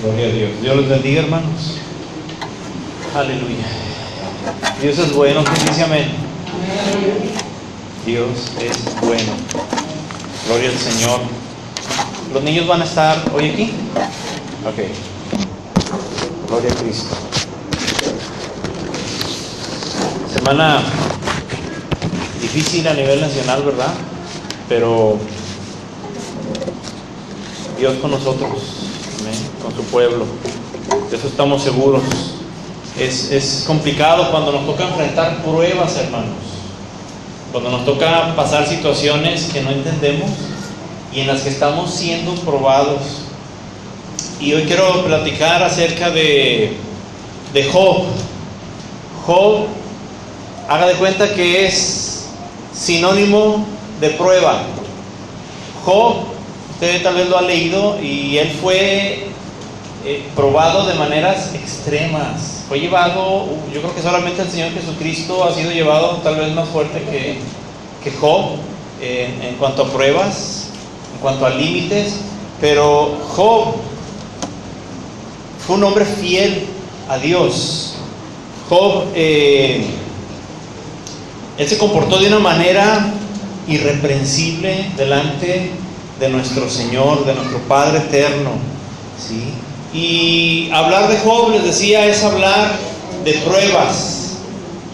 Gloria a Dios. Dios los bendiga, hermanos. Aleluya. Dios es bueno. ¿Quién dice amén? Dios es bueno. Gloria al Señor. ¿Los niños van a estar hoy aquí? Ok. Gloria a Cristo. Semana difícil a nivel nacional, ¿verdad? Pero Dios con nosotros, amén, con su pueblo. De eso estamos seguros. Es complicado cuando nos toca enfrentar pruebas, hermanos. Cuando nos toca pasar situaciones que no entendemos y en las que estamos siendo probados. Y hoy quiero platicar acerca de Job. Job, haga de cuenta que es sinónimo de prueba. Job, usted tal vez lo ha leído, y él fue probado de maneras extremas. Fue llevado, yo creo que solamente el Señor Jesucristo ha sido llevado tal vez más fuerte que Job en cuanto a pruebas, en cuanto a límites. Pero Job fue un hombre fiel a Dios. Job, él se comportó de una manera irreprensible delante de nuestro Señor, de nuestro Padre eterno, ¿sí? Y hablar de Job, les decía, es hablar de pruebas,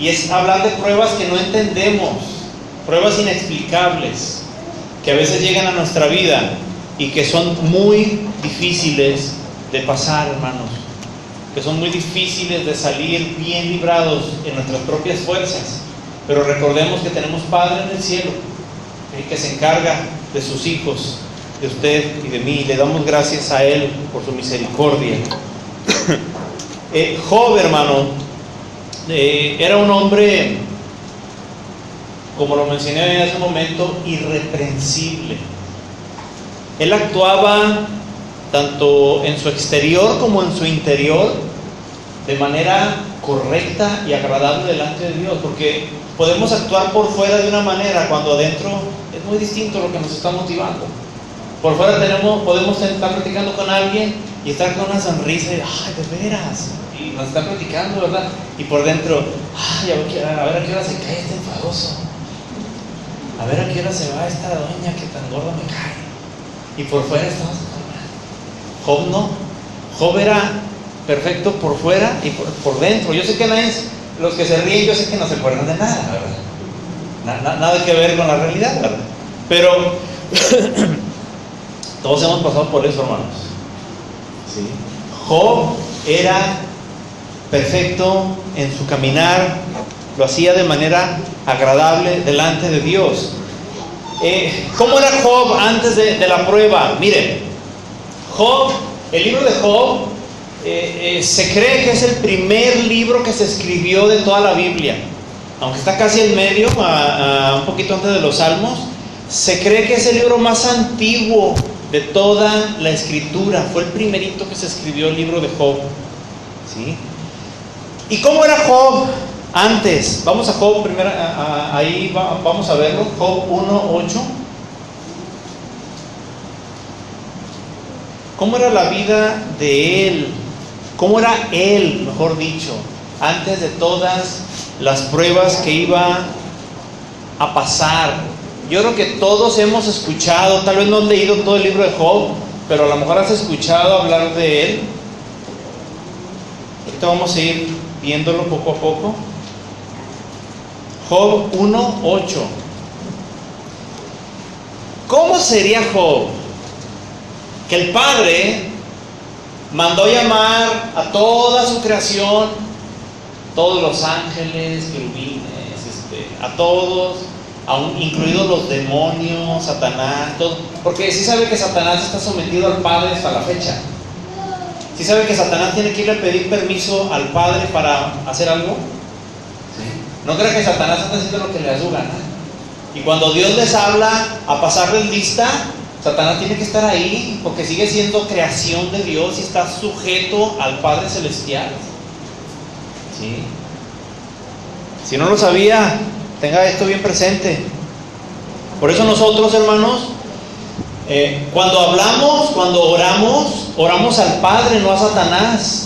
y es hablar de pruebas que no entendemos, pruebas inexplicables que a veces llegan a nuestra vida y que son muy difíciles de pasar, hermanos, que son muy difíciles de salir bien librados en nuestras propias fuerzas. Pero recordemos que tenemos Padre en el cielo, que se encarga de sus hijos, de usted y de mí. Le damos gracias a Él por su misericordia. Job, hermano, era un hombre, como lo mencioné hace un momento, irreprensible. Él actuaba tanto en su exterior como en su interior de manera correcta y agradable delante de Dios, porque podemos actuar por fuera de una manera cuando adentro es muy distinto lo que nos está motivando. Por fuera podemos estar platicando con alguien y estar con una sonrisa y ¡ay, de veras! Y nos está platicando, ¿verdad? Y por dentro, ¡ay, a ver a qué hora se cae este enfadoso! A ver a qué hora se va esta doña que tan gorda me cae. Y por fuera estamos hablando. Job no. Job era perfecto por fuera y por dentro. Yo sé que los que se ríen, yo sé que no se acuerdan de nada, ¿verdad? Nada que ver con la realidad, ¿verdad? Pero todos hemos pasado por eso, hermanos, ¿sí? Job era perfecto en su caminar, lo hacía de manera agradable delante de Dios. ¿Cómo era Job antes de la prueba? Miren, Job, el libro de Job, se cree que es el primer libro que se escribió de toda la Biblia, aunque está casi en medio, un poquito antes de los Salmos. Se cree que es el libro más antiguo de toda la escritura. Fue el primerito que se escribió el libro de Job, ¿sí? ¿Y cómo era Job antes? Vamos a Job primero, ahí vamos a verlo. Job 1:8. ¿Cómo era la vida de él? ¿Cómo era él, mejor dicho, antes de todas las pruebas que iba a pasar? Yo creo que todos hemos escuchado, tal vez no has leído todo el libro de Job, pero a lo mejor has escuchado hablar de él. Ahorita vamos a ir viéndolo poco a poco. Job 1:8. ¿Cómo sería Job? Que el Padre mandó llamar a toda su creación, todos los ángeles, querubines, a todos, incluidos los demonios, Satanás, todo, porque sí sabe que Satanás está sometido al Padre hasta la fecha. Sí sabe que Satanás tiene que ir a pedir permiso al Padre para hacer algo. ¿Sí? No crea que Satanás está haciendo lo que le da su gana. Y cuando Dios les habla a pasarles lista, Satanás tiene que estar ahí, porque sigue siendo creación de Dios y está sujeto al Padre Celestial. ¿Sí? Si no lo sabía, tenga esto bien presente. Por eso nosotros, hermanos, Cuando hablamos, cuando oramos al Padre, no a Satanás.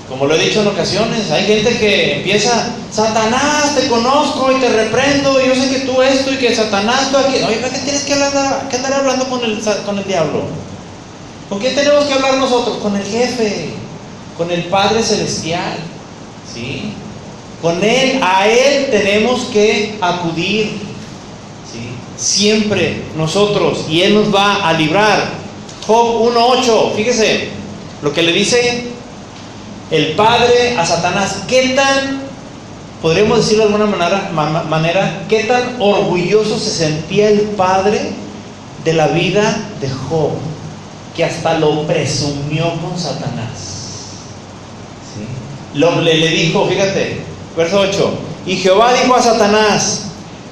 Como lo he dicho en ocasiones, hay gente que empieza: Satanás, te conozco y te reprendo, y yo sé que tú esto y que Satanás tú aquí. Oye, ¿para qué tienes que andar hablando con el diablo? ¿Con quién tenemos que hablar nosotros? Con el jefe, con el Padre Celestial, ¿sí? Con Él, a Él tenemos que acudir, ¿sí? Siempre nosotros, y Él nos va a librar. Job 1:8, fíjese lo que le dice el Padre a Satanás. ¿Qué tan, podríamos decirlo de alguna manera, qué tan orgulloso se sentía el Padre de la vida de Job, que hasta lo presumió con Satanás? ¿Sí? Le dijo, fíjate, verso 8: y Jehová dijo a Satanás: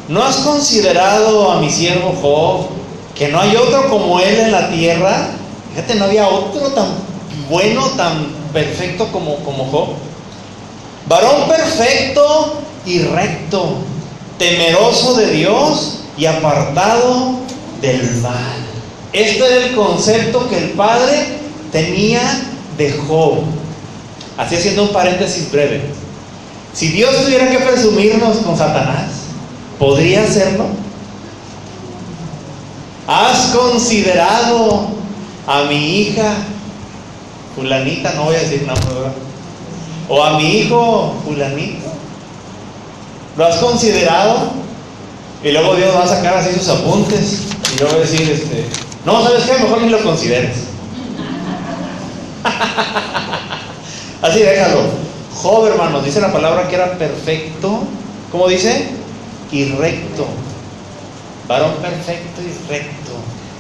¿no has considerado a mi siervo Job, que no hay otro como él en la tierra? Fíjate, no había otro tan bueno, tan perfecto como Job. Varón perfecto y recto, temeroso de Dios y apartado del mal. Este era el concepto que el Padre tenía de Job. Así, haciendo un paréntesis breve, si Dios tuviera que presumirnos con Satanás, ¿podría hacerlo? ¿Has considerado a mi hija fulanita? No voy a decir nombre, ¿verdad? O a mi hijo fulanito. ¿Lo has considerado? Y luego Dios va a sacar así sus apuntes y luego va a decir, no, ¿sabes qué? Mejor ni lo consideres. Así déjalo. Job, hermanos, dice la palabra que era perfecto. ¿Cómo dice? Y recto. Varón perfecto y recto,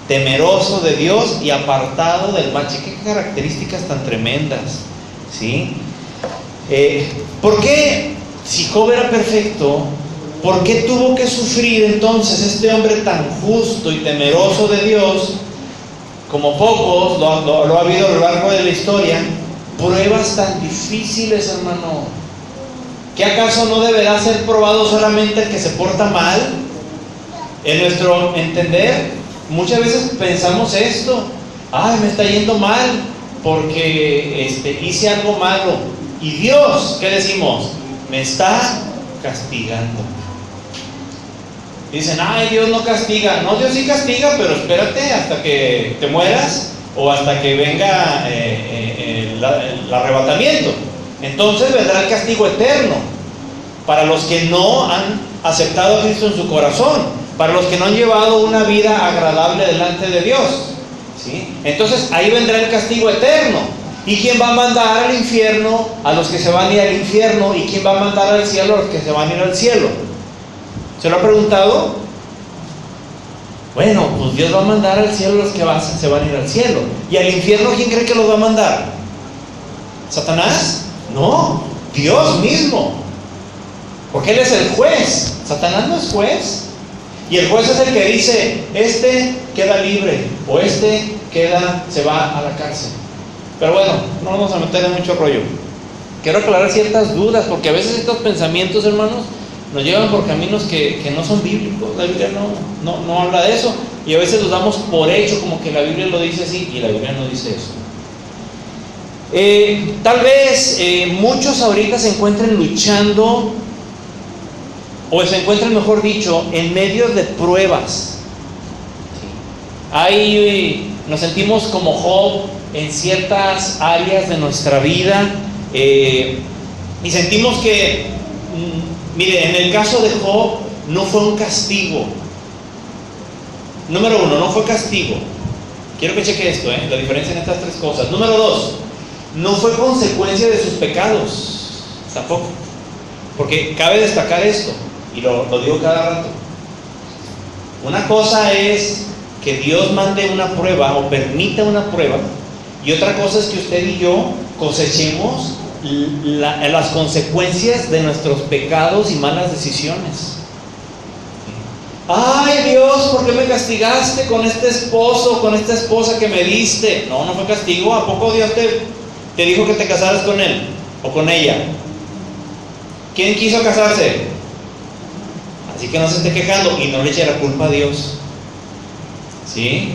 temeroso de Dios y apartado del mal. Qué características tan tremendas, ¿sí? ¿Por qué, si Job era perfecto, por qué tuvo que sufrir entonces este hombre tan justo y temeroso de Dios, como pocos lo ha habido a lo largo de la historia, pruebas tan difíciles, hermano? ¿Qué acaso no deberá ser probado solamente el que se porta mal? En nuestro entender, muchas veces pensamos esto: ay, me está yendo mal porque hice algo malo. Y Dios, ¿qué decimos? Me está castigando. Dicen: ay, Dios no castiga. No, Dios sí castiga, pero espérate hasta que te mueras o hasta que venga el arrebatamiento. Entonces vendrá el castigo eterno para los que no han aceptado a Cristo en su corazón, para los que no han llevado una vida agradable delante de Dios, ¿sí? Entonces ahí vendrá el castigo eterno. ¿Y quién va a mandar al infierno? A los que se van a ir al infierno. ¿Y quién va a mandar al cielo? A los que se van a ir al cielo. ¿Se lo ha preguntado? Bueno, pues Dios va a mandar al cielo a los que se van a ir al cielo. ¿Y al infierno quién cree que los va a mandar? ¿Satanás? No, Dios mismo, porque Él es el juez. Satanás no es juez. Y el juez es el que dice: este queda libre o este se va a la cárcel. Pero bueno, no vamos a meter en mucho rollo. Quiero aclarar ciertas dudas, porque a veces estos pensamientos, hermanos, nos llevan por caminos que no son bíblicos. La Biblia no habla de eso, y a veces los damos por hecho, como que la Biblia lo dice así, y la Biblia no dice eso. Tal vez muchos ahorita se encuentren luchando, o se encuentran, mejor dicho, en medio de pruebas. Nos sentimos como Job en ciertas áreas de nuestra vida, y sentimos que, mire, en el caso de Job no fue un castigo. Número uno, no fue castigo. Quiero que cheque esto, la diferencia en estas tres cosas. Número dos, no fue consecuencia de sus pecados, tampoco. Porque cabe destacar esto, y lo digo cada rato. Una cosa es que Dios mande una prueba o permita una prueba, y otra cosa es que usted y yo cosechemos las consecuencias de nuestros pecados y malas decisiones. Ay, Dios, ¿por qué me castigaste con este esposo, con esta esposa que me diste? No fue castigo. ¿A poco Dios te dijo que te casaras con él o con ella? ¿Quién quiso casarse? Así que no se esté quejando y no le eche la culpa a Dios. ¿Sí?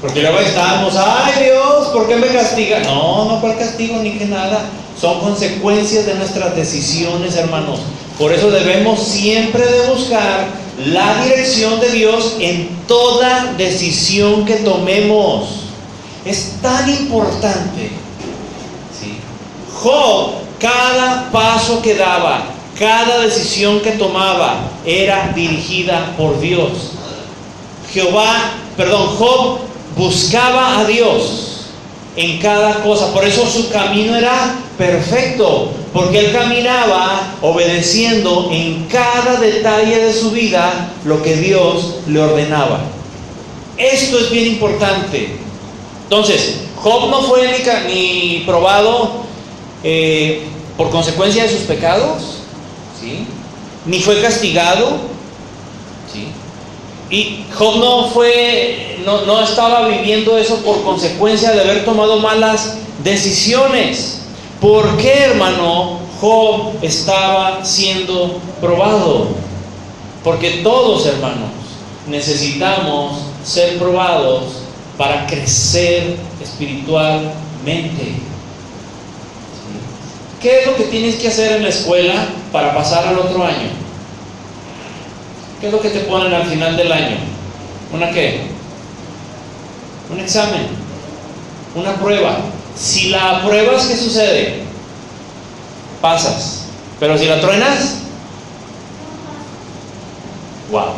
Porque luego estamos, ay Dios, ¿por qué me castiga? No, ¿cuál castigo ni que nada? Son consecuencias de nuestras decisiones, hermanos. Por eso debemos siempre de buscar la dirección de Dios en toda decisión que tomemos. Es tan importante. ¿Sí? Job, cada paso que daba, cada decisión que tomaba, era dirigida por Dios. Job buscaba a Dios en cada cosa. Por eso su camino era perfecto, porque él caminaba obedeciendo en cada detalle de su vida lo que Dios le ordenaba. Esto es bien importante. Entonces, Job no fue ni probado por consecuencia de sus pecados, ¿sí? Ni fue castigado, ¿sí? Y Job no estaba viviendo eso por consecuencia de haber tomado malas decisiones. ¿Por qué, hermano, Job estaba siendo probado? Porque todos, hermanos, necesitamos ser probados para crecer espiritualmente. ¿Qué es lo que tienes que hacer en la escuela para pasar al otro año? ¿Qué es lo que te ponen al final del año? ¿Una qué? Un examen, una prueba. Si la apruebas, ¿qué sucede? Pasas. Pero si la truenas, wow.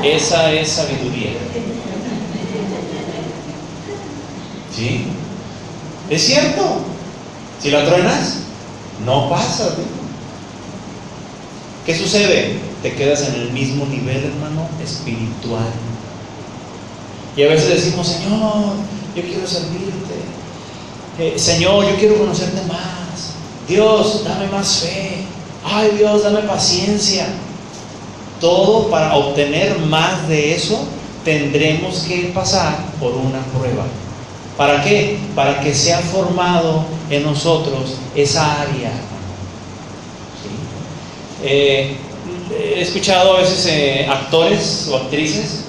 Esa es sabiduría. ¿Sí? Es cierto. Si la truenas, no pasas. ¿Qué sucede? Te quedas en el mismo nivel, hermano, espiritual. Y a veces decimos, Señor, yo quiero servirte. Señor, yo quiero conocerte más. Dios, dame más fe. Ay, Dios, dame paciencia. Todo para obtener más de eso, tendremos que pasar por una prueba. ¿Para qué? Para que sea formado en nosotros esa área. ¿Sí? He escuchado a veces actores o actrices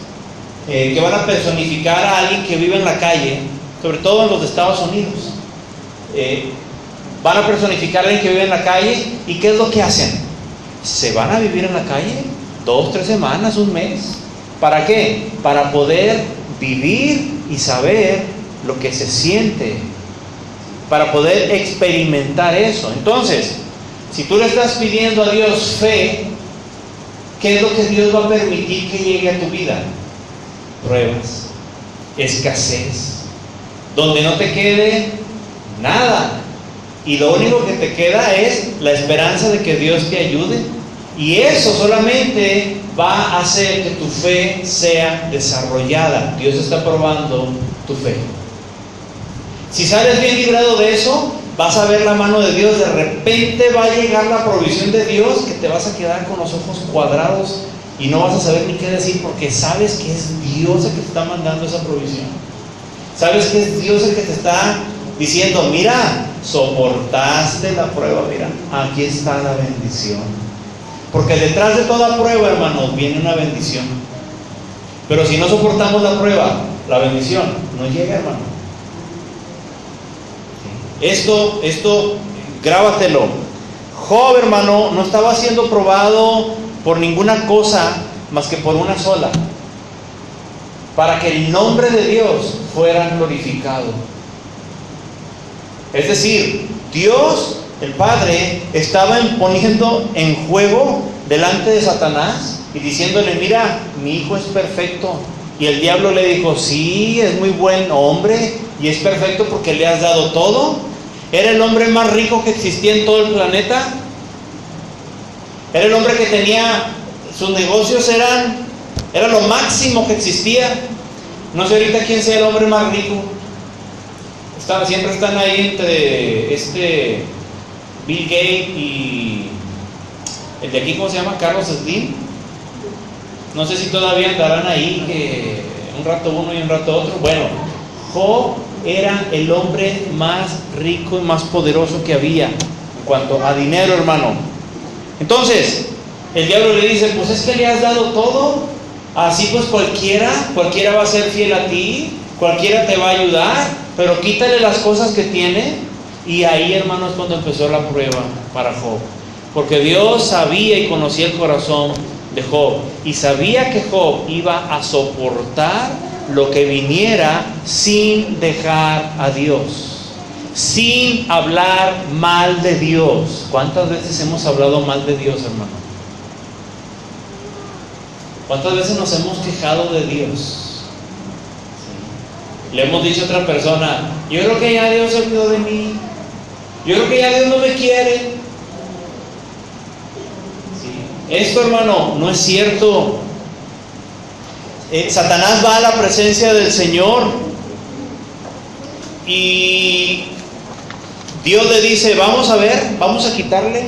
que van a personificar a alguien que vive en la calle, sobre todo en los de Estados Unidos. Van a personificar a alguien que vive en la calle, y ¿qué es lo que hacen? Se van a vivir en la calle 2, 3 semanas, un mes. ¿Para qué? Para poder vivir y saber lo que se siente, para poder experimentar eso. Entonces, si tú le estás pidiendo a Dios fe, ¿qué es lo que Dios va a permitir que llegue a tu vida? Pruebas, escasez, donde no te quede nada, y lo único que te queda es la esperanza de que Dios te ayude, y eso solamente va a hacer que tu fe sea desarrollada. Dios está probando tu fe. Si sales bien librado de eso, vas a ver la mano de Dios. De repente va a llegar la provisión de Dios, que te vas a quedar con los ojos cuadrados y no vas a saber ni qué decir, porque sabes que es Dios el que te está mandando esa provisión. Sabes que es Dios el que te está diciendo, mira, soportaste la prueba, mira, aquí está la bendición. Porque detrás de toda prueba, hermanos, viene una bendición. Pero si no soportamos la prueba, la bendición no llega, hermano. Esto, grábatelo. Job, hermano, no estaba siendo probado por ninguna cosa más que por una sola, para que el nombre de Dios fuera glorificado. Es decir, Dios, el Padre, estaba poniendo en juego delante de Satanás y diciéndole, mira, mi hijo es perfecto. Y el diablo le dijo, sí, es muy buen hombre y es perfecto porque le has dado todo. Era el hombre más rico que existía en todo el planeta. Era el hombre que tenía, sus negocios era lo máximo que existía. No sé ahorita quién sea el hombre más rico. Siempre están ahí entre Bill Gates y el de aquí, ¿cómo se llama? Carlos Slim. No sé si todavía andarán ahí, que un rato uno y un rato otro. Bueno, Job era el hombre más rico y más poderoso que había en cuanto a dinero, hermano. Entonces, el diablo le dice, pues es que le has dado todo. Así pues cualquiera va a ser fiel a ti, cualquiera te va a ayudar, pero quítale las cosas que tiene. Y ahí, hermanos, cuando empezó la prueba para Job. Porque Dios sabía y conocía el corazón de Job. Y sabía que Job iba a soportar lo que viniera sin dejar a Dios, sin hablar mal de Dios. ¿Cuántas veces hemos hablado mal de Dios, hermano? ¿Cuántas veces nos hemos quejado de Dios? Le hemos dicho a otra persona: yo creo que ya Dios se olvidó de mí, yo creo que ya Dios no me quiere. Sí. Esto, hermano, no es cierto. Satanás va a la presencia del Señor y Dios le dice: vamos a ver, vamos a quitarle.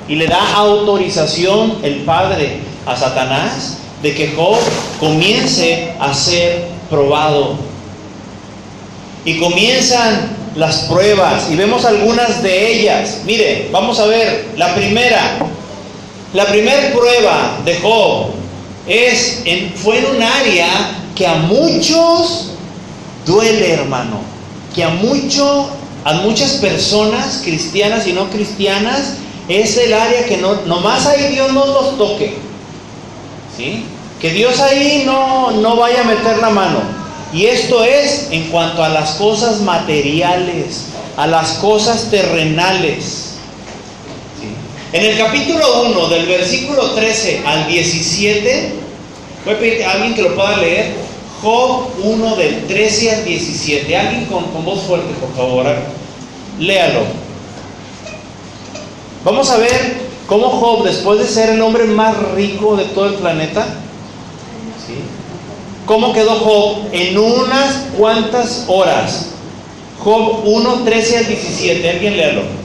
Y le da autorización el Padre a Satanás de que Job comience a ser probado. Y comienzan las pruebas y vemos algunas de ellas. Mire, vamos a ver la primera. La primera prueba de Job fue en un área que a muchos duele, hermano. Que a muchas personas, cristianas y no cristianas, es el área que nomás ahí Dios no los toque. ¿Sí? Que Dios ahí no vaya a meter la mano. Y esto es en cuanto a las cosas materiales, a las cosas terrenales. ¿Sí? En el capítulo 1, del versículo 13 al 17, voy a pedir a alguien que lo pueda leer. Job 1, del 13 al 17. Alguien con voz fuerte, por favor. Léalo. Vamos a ver cómo Job, después de ser el hombre más rico de todo el planeta, ¿sí?, cómo quedó Job en unas cuantas horas. Job 1, 13 al 17. Alguien léalo.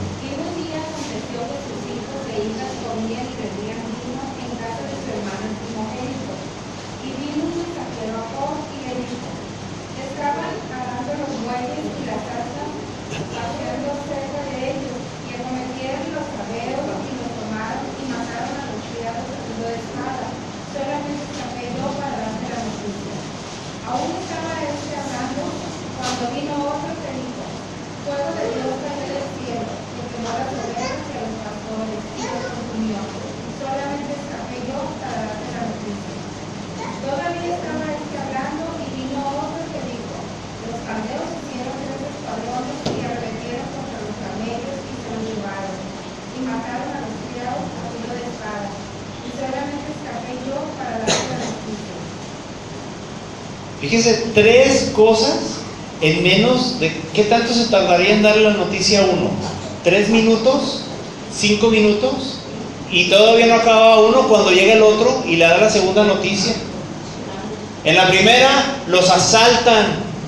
Fíjese, 3 cosas en menos de... ¿Qué tanto se tardaría en darle la noticia a uno? ¿3 minutos? ¿5 minutos? Y todavía no acababa uno cuando llega el otro y le da la segunda noticia. En la primera los asaltan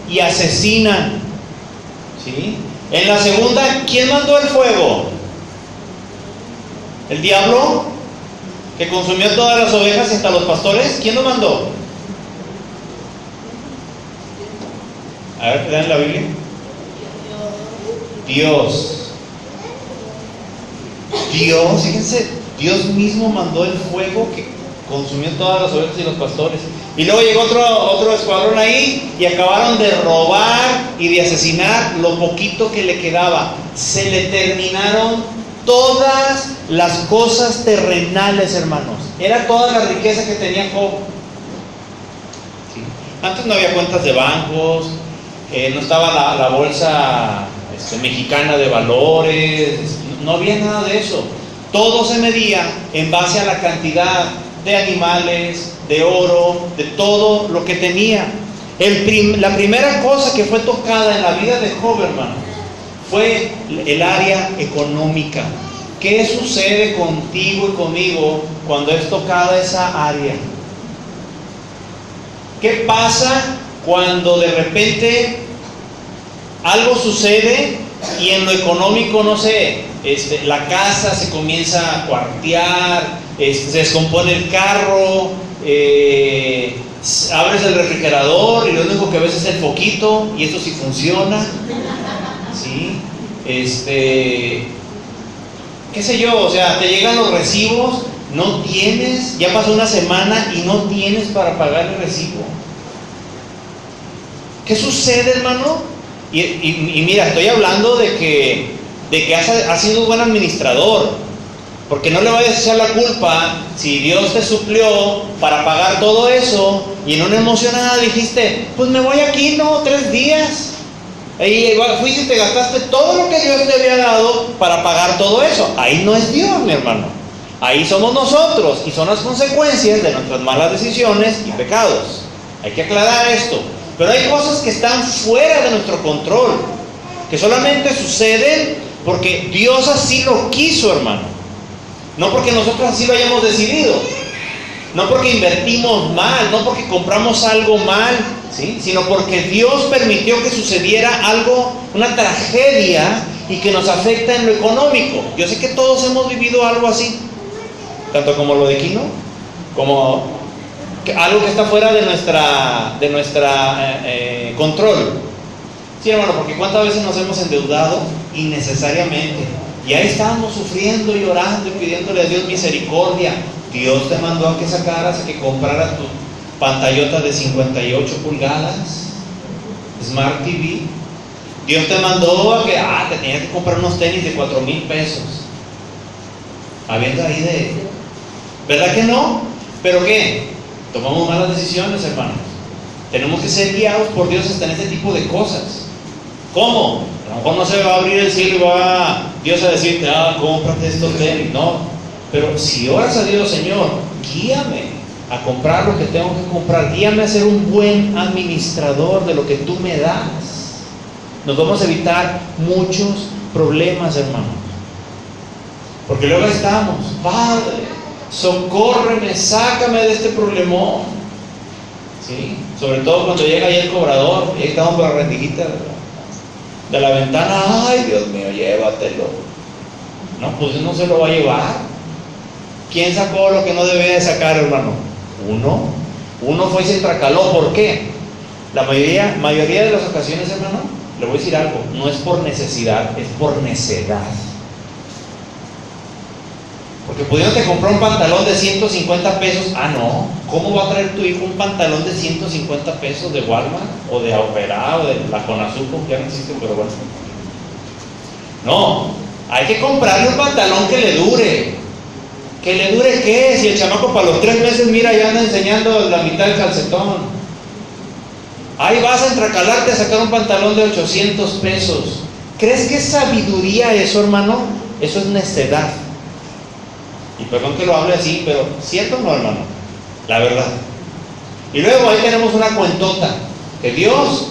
y asesinan, ¿sí? En la segunda, ¿quién mandó el fuego? ¿El diablo? ¿Que consumió todas las ovejas y hasta los pastores? ¿Quién lo mandó? A ver, ¿te dan la Biblia? Dios, fíjense, Dios mismo mandó el fuego que consumió todas las ovejas y los pastores. Y luego llegó otro escuadrón ahí y acabaron de robar y de asesinar lo poquito que le quedaba. Se le terminaron todas las cosas terrenales, hermanos. Era toda la riqueza que tenía Job. ¿Sí? Antes no había cuentas de bancos, no estaba la bolsa mexicana de valores, no había nada de eso. Todo se medía en base a la cantidad de animales, de oro, de todo lo que tenía. La primera cosa que fue tocada en la vida de Job, hermano, fue el área económica. ¿Qué sucede contigo y conmigo cuando es tocada esa área? ¿Qué pasa cuando de repente algo sucede y en lo económico, no sé, la casa se comienza a cuartear, se descompone el carro, abres el refrigerador y lo único que ves es el foquito y esto sí funciona, ¿sí? Qué sé yo, o sea, te llegan los recibos no tienes, ya pasó una semana y no tienes para pagar el recibo. ¿Qué sucede, hermano? Y mira, estoy hablando de que has sido un buen administrador, porque no le vayas a echar la culpa si Dios te suplió para pagar todo eso y en una emocionada dijiste, pues me voy aquí, no, 3 días. Ahí fuiste y te gastaste todo lo que Dios te había dado para pagar todo eso. Ahí no es Dios, mi hermano. Ahí somos nosotros y son las consecuencias de nuestras malas decisiones y pecados. Hay que aclarar esto. Pero hay cosas que están fuera de nuestro control, que solamente suceden porque Dios así lo quiso, hermano. No porque nosotros así lo hayamos decidido. No porque invertimos mal, no porque compramos algo mal, ¿sí? Sino porque Dios permitió que sucediera algo, una tragedia, y que nos afecta en lo económico. Yo sé que todos hemos vivido algo así, tanto como lo de Quino, como algo que está fuera de nuestra control. Sí, hermano, porque cuántas veces nos hemos endeudado innecesariamente y ahí estábamos sufriendo y orando y pidiéndole a Dios misericordia. Dios te mandó a que sacaras, a que compraras tu pantallota de 58 pulgadas, Smart TV. Dios te mandó a que te tenías que comprar unos tenis de 4,000 pesos. Habiendo ahí de... ¿Verdad que no? ¿Pero qué? Tomamos malas decisiones, hermanos. Tenemos que ser guiados por Dios hasta en este tipo de cosas. ¿Cómo? A lo mejor no se va a abrir el cielo y va Dios a decirte, cómprate estos tenis. No. Pero si oras a Dios, Señor, guíame a comprar lo que tengo que comprar. Guíame a ser un buen administrador de lo que tú me das. Nos vamos a evitar muchos problemas, hermanos. Porque luego estamos, Padre, socórreme, sácame de este problemón. ¿Sí? Sobre todo cuando llega ahí el cobrador, y ahí estamos por la rendijita de la ventana. Ay, Dios mío, llévatelo. No, pues no se lo va a llevar. ¿Quién sacó lo que no debía de sacar, hermano? Uno fue y se tracaló. ¿Por qué? La mayoría de las ocasiones, hermano, le voy a decir algo, no es por necesidad, es por necedad. Porque pudiéndote comprar un pantalón de 150 pesos, no, ¿cómo va a traer tu hijo un pantalón de 150 pesos de Walmart o de Opera o de la Conazupo, que ya no existen, pero bueno? No, hay que comprarle un pantalón que le dure. ¿Que le dure qué? Si el chamaco para los 3 meses, mira, ya anda enseñando la mitad del calcetón. Ahí vas a entracalarte a sacar un pantalón de 800 pesos. ¿Crees que es sabiduría eso, hermano? Eso es necedad. Y perdón que lo hable así, pero ¿cierto o no, hermano? La verdad. Y luego ahí tenemos una cuentota, que Dios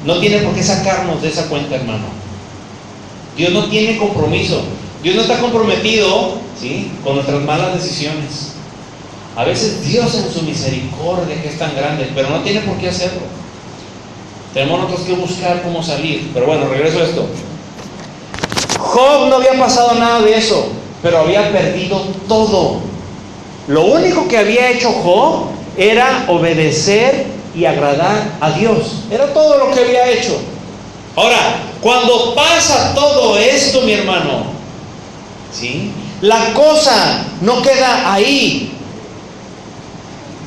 no tiene por qué sacarnos de esa cuenta, hermano. Dios no tiene compromiso. Dios no está comprometido, ¿sí?, con nuestras malas decisiones. A veces Dios en su misericordia, que es tan grande, pero no tiene por qué hacerlo. Tenemos nosotros que buscar cómo salir. Pero bueno, regreso a esto. Job no había pasado nada de eso, pero había perdido todo. Lo único que había hecho Job era obedecer y agradar a Dios. Era todo lo que había hecho. Ahora, cuando pasa todo esto, mi hermano, ¿sí?, la cosa no queda ahí.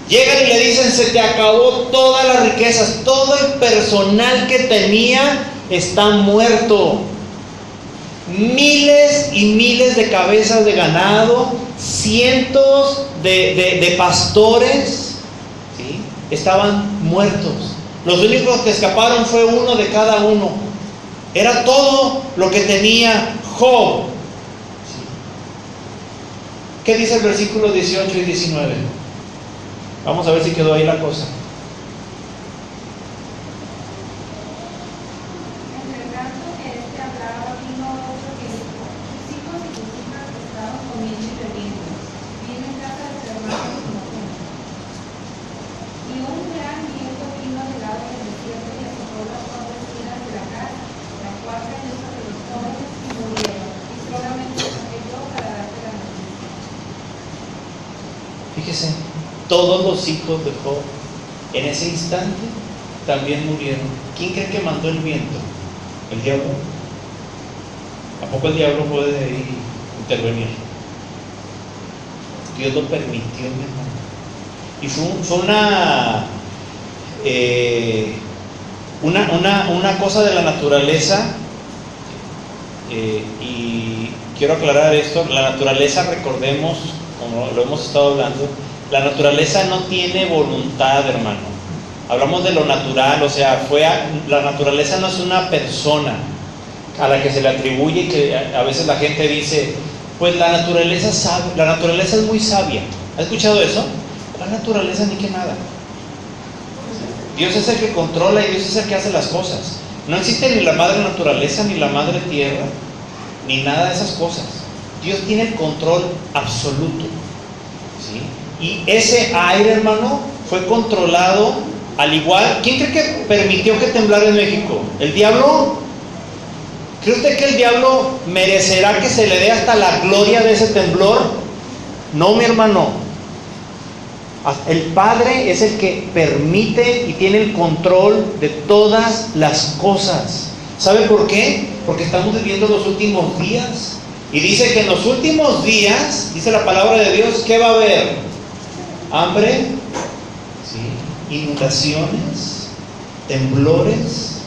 Llegan y le dicen, se te acabó todas las riquezas, todo el personal que tenía está muerto. Miles y miles de cabezas de ganado, cientos de pastores, ¿sí?, estaban muertos. Los únicos que escaparon fue uno de cada uno. Era todo lo que tenía Job. ¿Sí? ¿Qué dice el versículo 18 y 19? Vamos a ver si quedó ahí la cosa. Fíjese, todos los hijos de Job en ese instante también murieron. ¿Quién cree que mandó el viento? ¿El diablo? ¿A poco el diablo puede intervenir? Dios lo permitió, mi hermano. Y fue una cosa de la naturaleza. Y quiero aclarar esto: la naturaleza, recordemos, como lo hemos estado hablando, la naturaleza no tiene voluntad, hermano. Hablamos de lo natural, o sea, la naturaleza no es una persona a la que se le atribuye, que a veces la gente dice, pues la naturaleza es muy sabia. ¿Has escuchado eso? La naturaleza ni que nada. Dios es el que controla y Dios es el que hace las cosas. No existe ni la madre naturaleza, ni la madre tierra, ni nada de esas cosas. Dios tiene el control absoluto, ¿sí? Y ese aire, hermano, fue controlado al igual. ¿Quién cree que permitió que temblara en México? ¿El diablo? ¿Cree usted que el diablo merecerá que se le dé hasta la gloria de ese temblor? No, mi hermano. El Padre es el que permite y tiene el control de todas las cosas. ¿Sabe por qué? Porque estamos viviendo los últimos días. Y dice que en los últimos días, dice la palabra de Dios, ¿qué va a haber? Hambre, ¿sí? Inundaciones, temblores,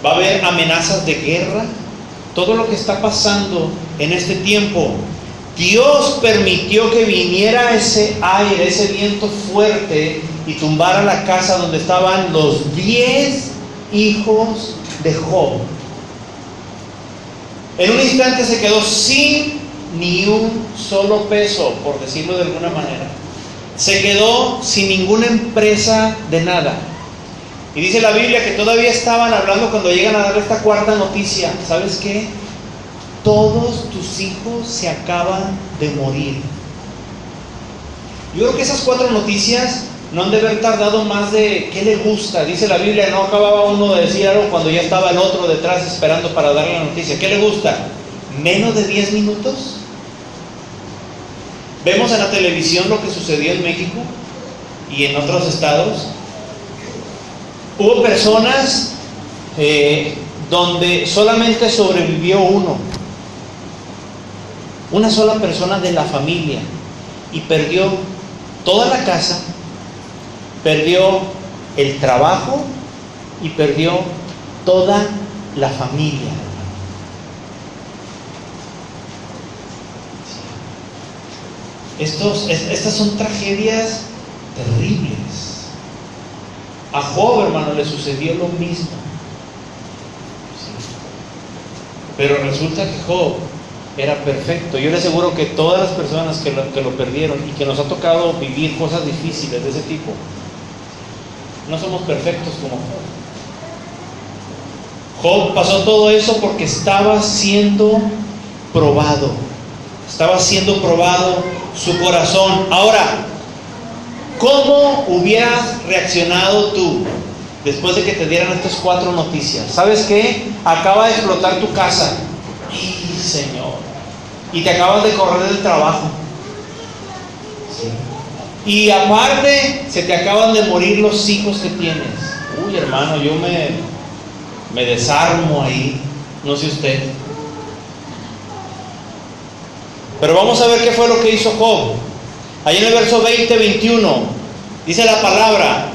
va a haber amenazas de guerra. Todo lo que está pasando en este tiempo, Dios permitió que viniera ese aire, ese viento fuerte y tumbara la casa donde estaban los 10 hijos de Job. En un instante se quedó sin ni un solo peso, por decirlo de alguna manera. Se quedó sin ninguna empresa de nada. Y dice la Biblia que todavía estaban hablando cuando llegan a darle esta cuarta noticia. ¿Sabes qué? Todos tus hijos se acaban de morir. Yo creo que esas 4 noticias no han de haber tardado más de, ¿qué le gusta? Dice la Biblia, no acababa uno de decir algo cuando ya estaba el otro detrás esperando para darle la noticia. ¿Qué le gusta? ¿Menos de 10 minutos? Vemos en la televisión lo que sucedió en México y en otros estados. Hubo personas donde solamente sobrevivió una sola persona de la familia, y perdió toda la casa, perdió el trabajo y perdió toda la familia. Estas son tragedias terribles. A Job, hermano, le sucedió lo mismo. Pero resulta que Job era perfecto. Yo le aseguro que todas las personas que lo perdieron y que nos ha tocado vivir cosas difíciles de ese tipo, no somos perfectos como Job. Job pasó todo eso porque estaba siendo probado. Estaba siendo probado su corazón. Ahora, ¿cómo hubieras reaccionado tú después de que te dieran estas 4 noticias? ¿Sabes qué? Acaba de explotar tu casa. ¡Y Señor! Y te acabas de correr del trabajo. ¿Sí? Y aparte, se te acaban de morir los hijos que tienes. Uy, hermano, yo me desarmo ahí. No sé usted. Pero vamos a ver qué fue lo que hizo Job. Ahí en el verso 20-21 dice la palabra.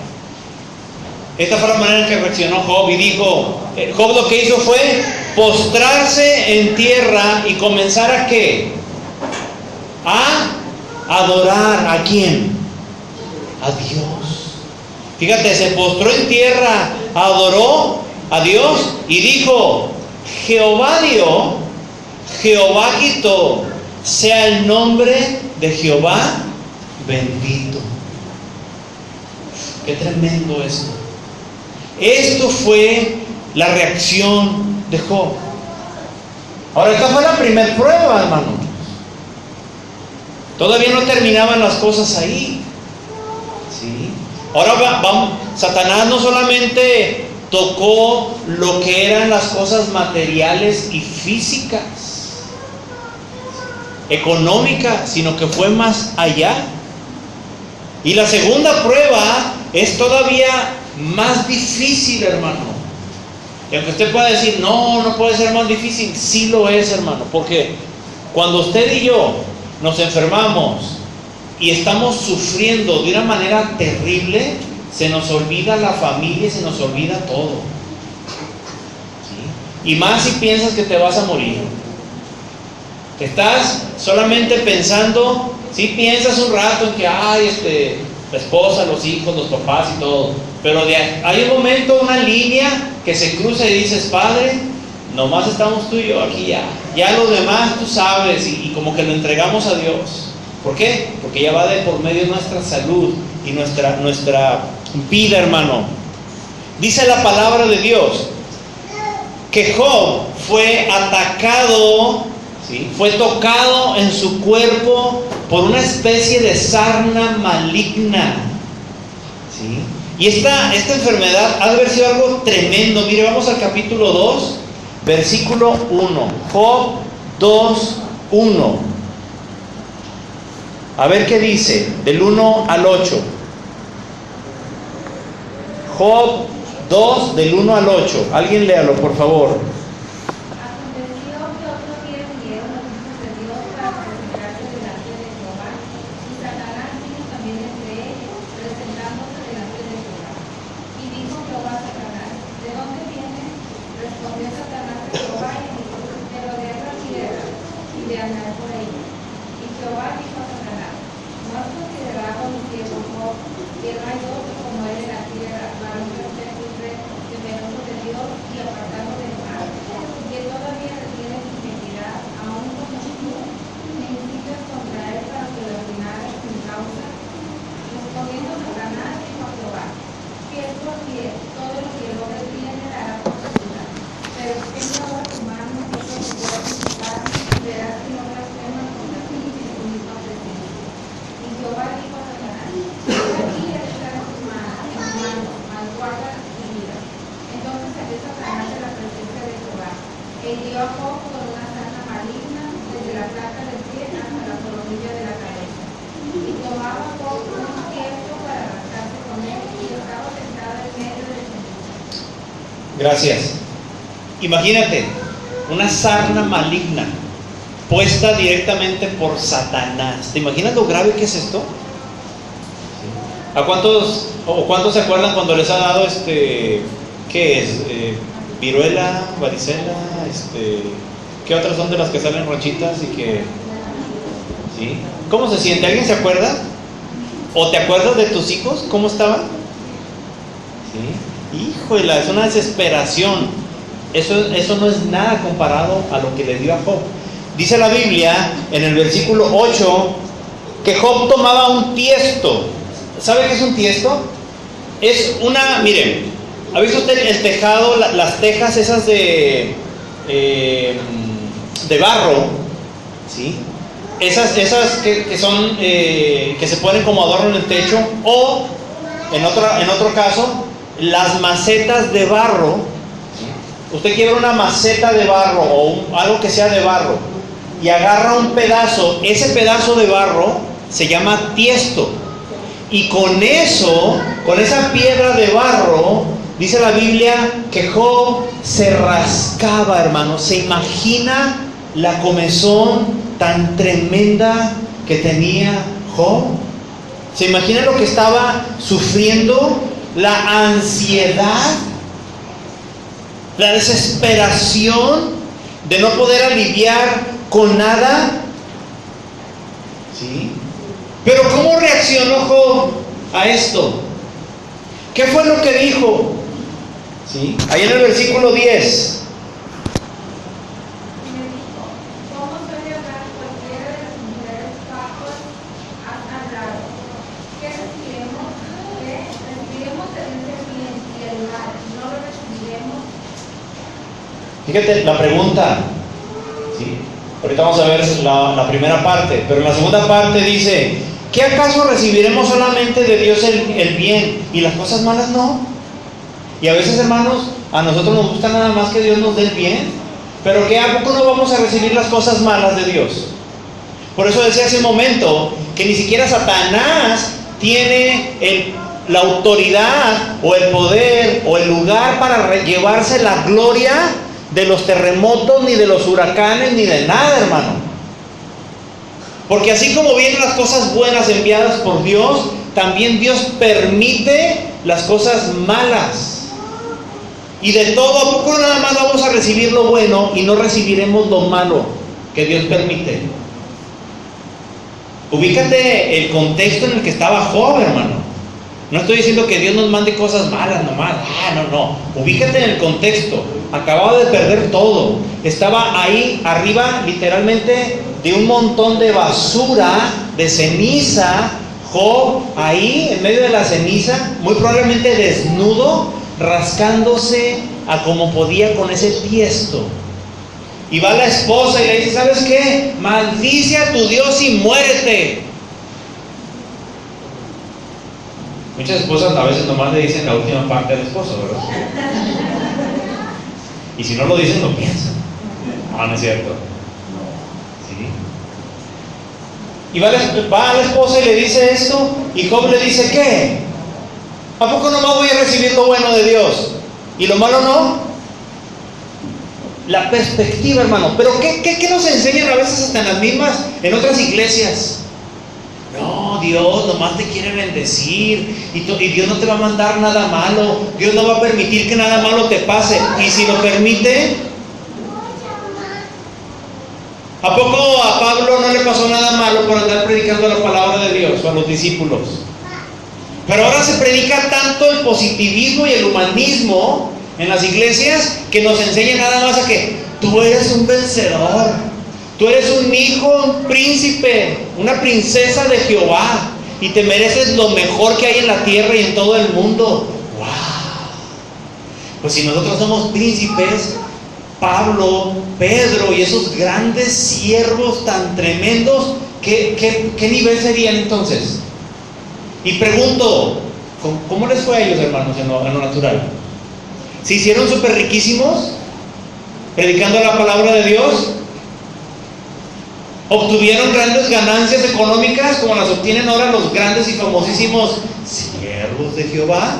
Esta fue la manera en que reaccionó Job y dijo, Job lo que hizo fue postrarse en tierra y comenzar ¿a qué? A adorar. ¿A quién? A Dios. Fíjate, se postró en tierra, adoró a Dios y dijo, Jehová dio, Jehová quitó, sea el nombre de Jehová bendito. Qué tremendo esto. Esto fue la reacción de Job. Ahora, esta fue la primera prueba, hermano. Todavía no terminaban las cosas ahí. ¿Sí? Ahora Satanás no solamente tocó lo que eran las cosas materiales y físicas, económicas, sino que fue más allá. Y la segunda prueba es todavía más difícil, hermano. Y aunque usted pueda decir, no puede ser más difícil, sí lo es, hermano. Porque Cuando usted y yo nos enfermamos y estamos sufriendo de una manera terrible, se nos olvida la familia y se nos olvida todo. ¿Sí? Y más si piensas que te vas a morir. Estás solamente pensando, si piensas un rato en que, la esposa, los hijos, los papás y todo, pero hay un momento, una línea que se cruza y dices, Padre, nomás estamos tú y yo aquí ya lo demás tú sabes, y como que lo entregamos a Dios. ¿Por qué? Porque ya va de por medio nuestra salud y nuestra vida, hermano. Dice la palabra de Dios que Job fue atacado, ¿sí? Fue tocado en su cuerpo por una especie de sarna maligna, ¿sí? Y esta enfermedad ha de haber sido algo tremendo. Mire, vamos al capítulo 2, versículo 1. Job 2, 1. A ver qué dice, del 1 al 8. Job 2, del 1 al 8. Alguien léalo, por favor. Gracias. Imagínate, una sarna maligna puesta directamente por Satanás. ¿Te imaginas lo grave que es esto? ¿A cuántos se acuerdan cuando les ha dado qué es? Viruela, varicela, ¿qué otras son de las que salen ronchitas y que, ¿sí? ¿Cómo se siente? ¿Alguien se acuerda? ¿O te acuerdas de tus hijos? ¿Cómo estaban? ¿Sí? Híjole, es una desesperación. Eso no es nada comparado a lo que le dio a Job. Dice la Biblia en el versículo 8 que Job tomaba un tiesto. ¿Sabe qué es un tiesto? Es miren, ¿ha visto usted el tejado, las tejas esas de barro? ¿Sí? Esas que son que se ponen como adorno en el techo, o en otro caso las macetas de barro. Usted quiere una maceta de barro o algo que sea de barro y agarra un pedazo, ese pedazo de barro se llama tiesto, y con esa piedra de barro, dice la Biblia que Job se rascaba, hermano. ¿Se imagina la comezón tan tremenda que tenía Job? ¿Se imagina lo que estaba sufriendo? La ansiedad, la desesperación de no poder aliviar con nada. ¿Sí? Pero ¿cómo reaccionó Job a esto? ¿Qué fue lo que dijo? ¿Sí? Ahí en el versículo 10. Fíjate la pregunta, ¿sí? Ahorita vamos a ver la primera parte, pero en la segunda parte dice: ¿qué acaso recibiremos solamente de Dios el bien y las cosas malas no? Y a veces, hermanos, a nosotros nos gusta nada más que Dios nos dé el bien, pero ¿qué a poco no vamos a recibir las cosas malas de Dios? Por eso decía hace un momento que ni siquiera Satanás tiene la autoridad o el poder o el lugar para llevarse la gloria de los terremotos, ni de los huracanes, ni de nada, hermano. Porque así como vienen las cosas buenas enviadas por Dios, también Dios permite las cosas malas. Y de todo, ¿a poco nada más vamos a recibir lo bueno y no recibiremos lo malo que Dios permite? Ubícate el contexto en el que estaba Job, hermano. No estoy diciendo que Dios nos mande cosas malas nomás. No. Ubícate en el contexto. Acababa de perder todo. Estaba ahí arriba, literalmente, de un montón de basura, de ceniza. Job ahí, en medio de la ceniza, muy probablemente desnudo, rascándose a como podía con ese tiesto. Y va la esposa y le dice: ¿sabes qué? Maldice a tu Dios y muérete. Muchas esposas a veces nomás le dicen la última parte al esposo, ¿verdad? Y si no lo dicen, lo piensan. No es cierto. ¿Sí? Y va la esposa y le dice esto, y Job le dice: ¿qué? ¿A poco nomás voy a recibir lo bueno de Dios y lo malo no? La perspectiva, hermano. Pero ¿qué nos enseñan a veces hasta en otras iglesias? No, Dios nomás te quiere bendecir y Dios no te va a mandar nada malo. Dios no va a permitir que nada malo te pase. Y si lo permite, ¿a poco a Pablo no le pasó nada malo por andar predicando la palabra de Dios o a los discípulos? Pero ahora se predica tanto el positivismo y el humanismo en las iglesias que nos enseña nada más a que tú eres un vencedor. Tú eres un hijo, un príncipe, una princesa de Jehová y te mereces lo mejor que hay en la tierra y en todo el mundo. ¡Wow! Pues si nosotros somos príncipes, Pablo, Pedro y esos grandes siervos tan tremendos, ¿qué nivel serían entonces? Y pregunto, ¿cómo les fue a ellos, hermanos, en lo natural? ¿Se hicieron súper riquísimos predicando la palabra de Dios? ¿Obtuvieron grandes ganancias económicas como las obtienen ahora los grandes y famosísimos siervos de Jehová?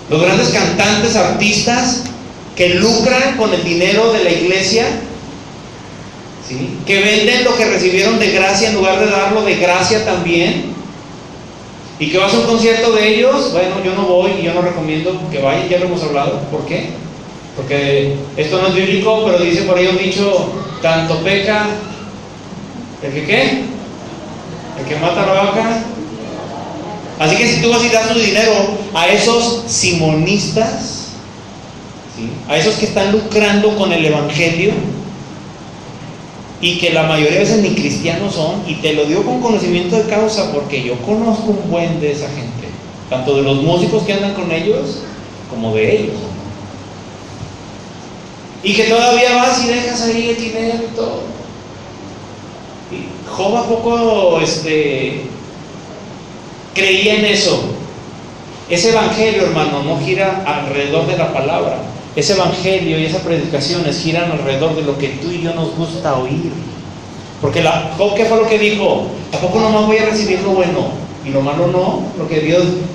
Los grandes cantantes, artistas que lucran con el dinero de la iglesia, ¿sí? Que venden lo que recibieron de gracia en lugar de darlo de gracia también, y que vas a un concierto de ellos. Bueno, yo no voy y yo no recomiendo que vayan, ya lo hemos hablado. ¿Por qué? Porque esto no es bíblico, pero dice por ahí un dicho: tanto peca el que ¿qué? El que mata a la vaca. Así que si tú vas y das tu dinero a esos simonistas, ¿sí? A esos que están lucrando con el evangelio y que la mayoría de veces ni cristianos son, y te lo digo con conocimiento de causa porque yo conozco un buen de esa gente, tanto de los músicos que andan con ellos como de ellos. Y que todavía vas y dejas ahí el dinero y todo. Y Job a poco creía en eso. Ese evangelio, hermano, no gira alrededor de la palabra. Ese evangelio y esas predicaciones giran alrededor de lo que tú y yo nos gusta oír. Porque Job, ¿qué fue lo que dijo? ¿A poco nomás voy a recibir lo bueno y lo malo no?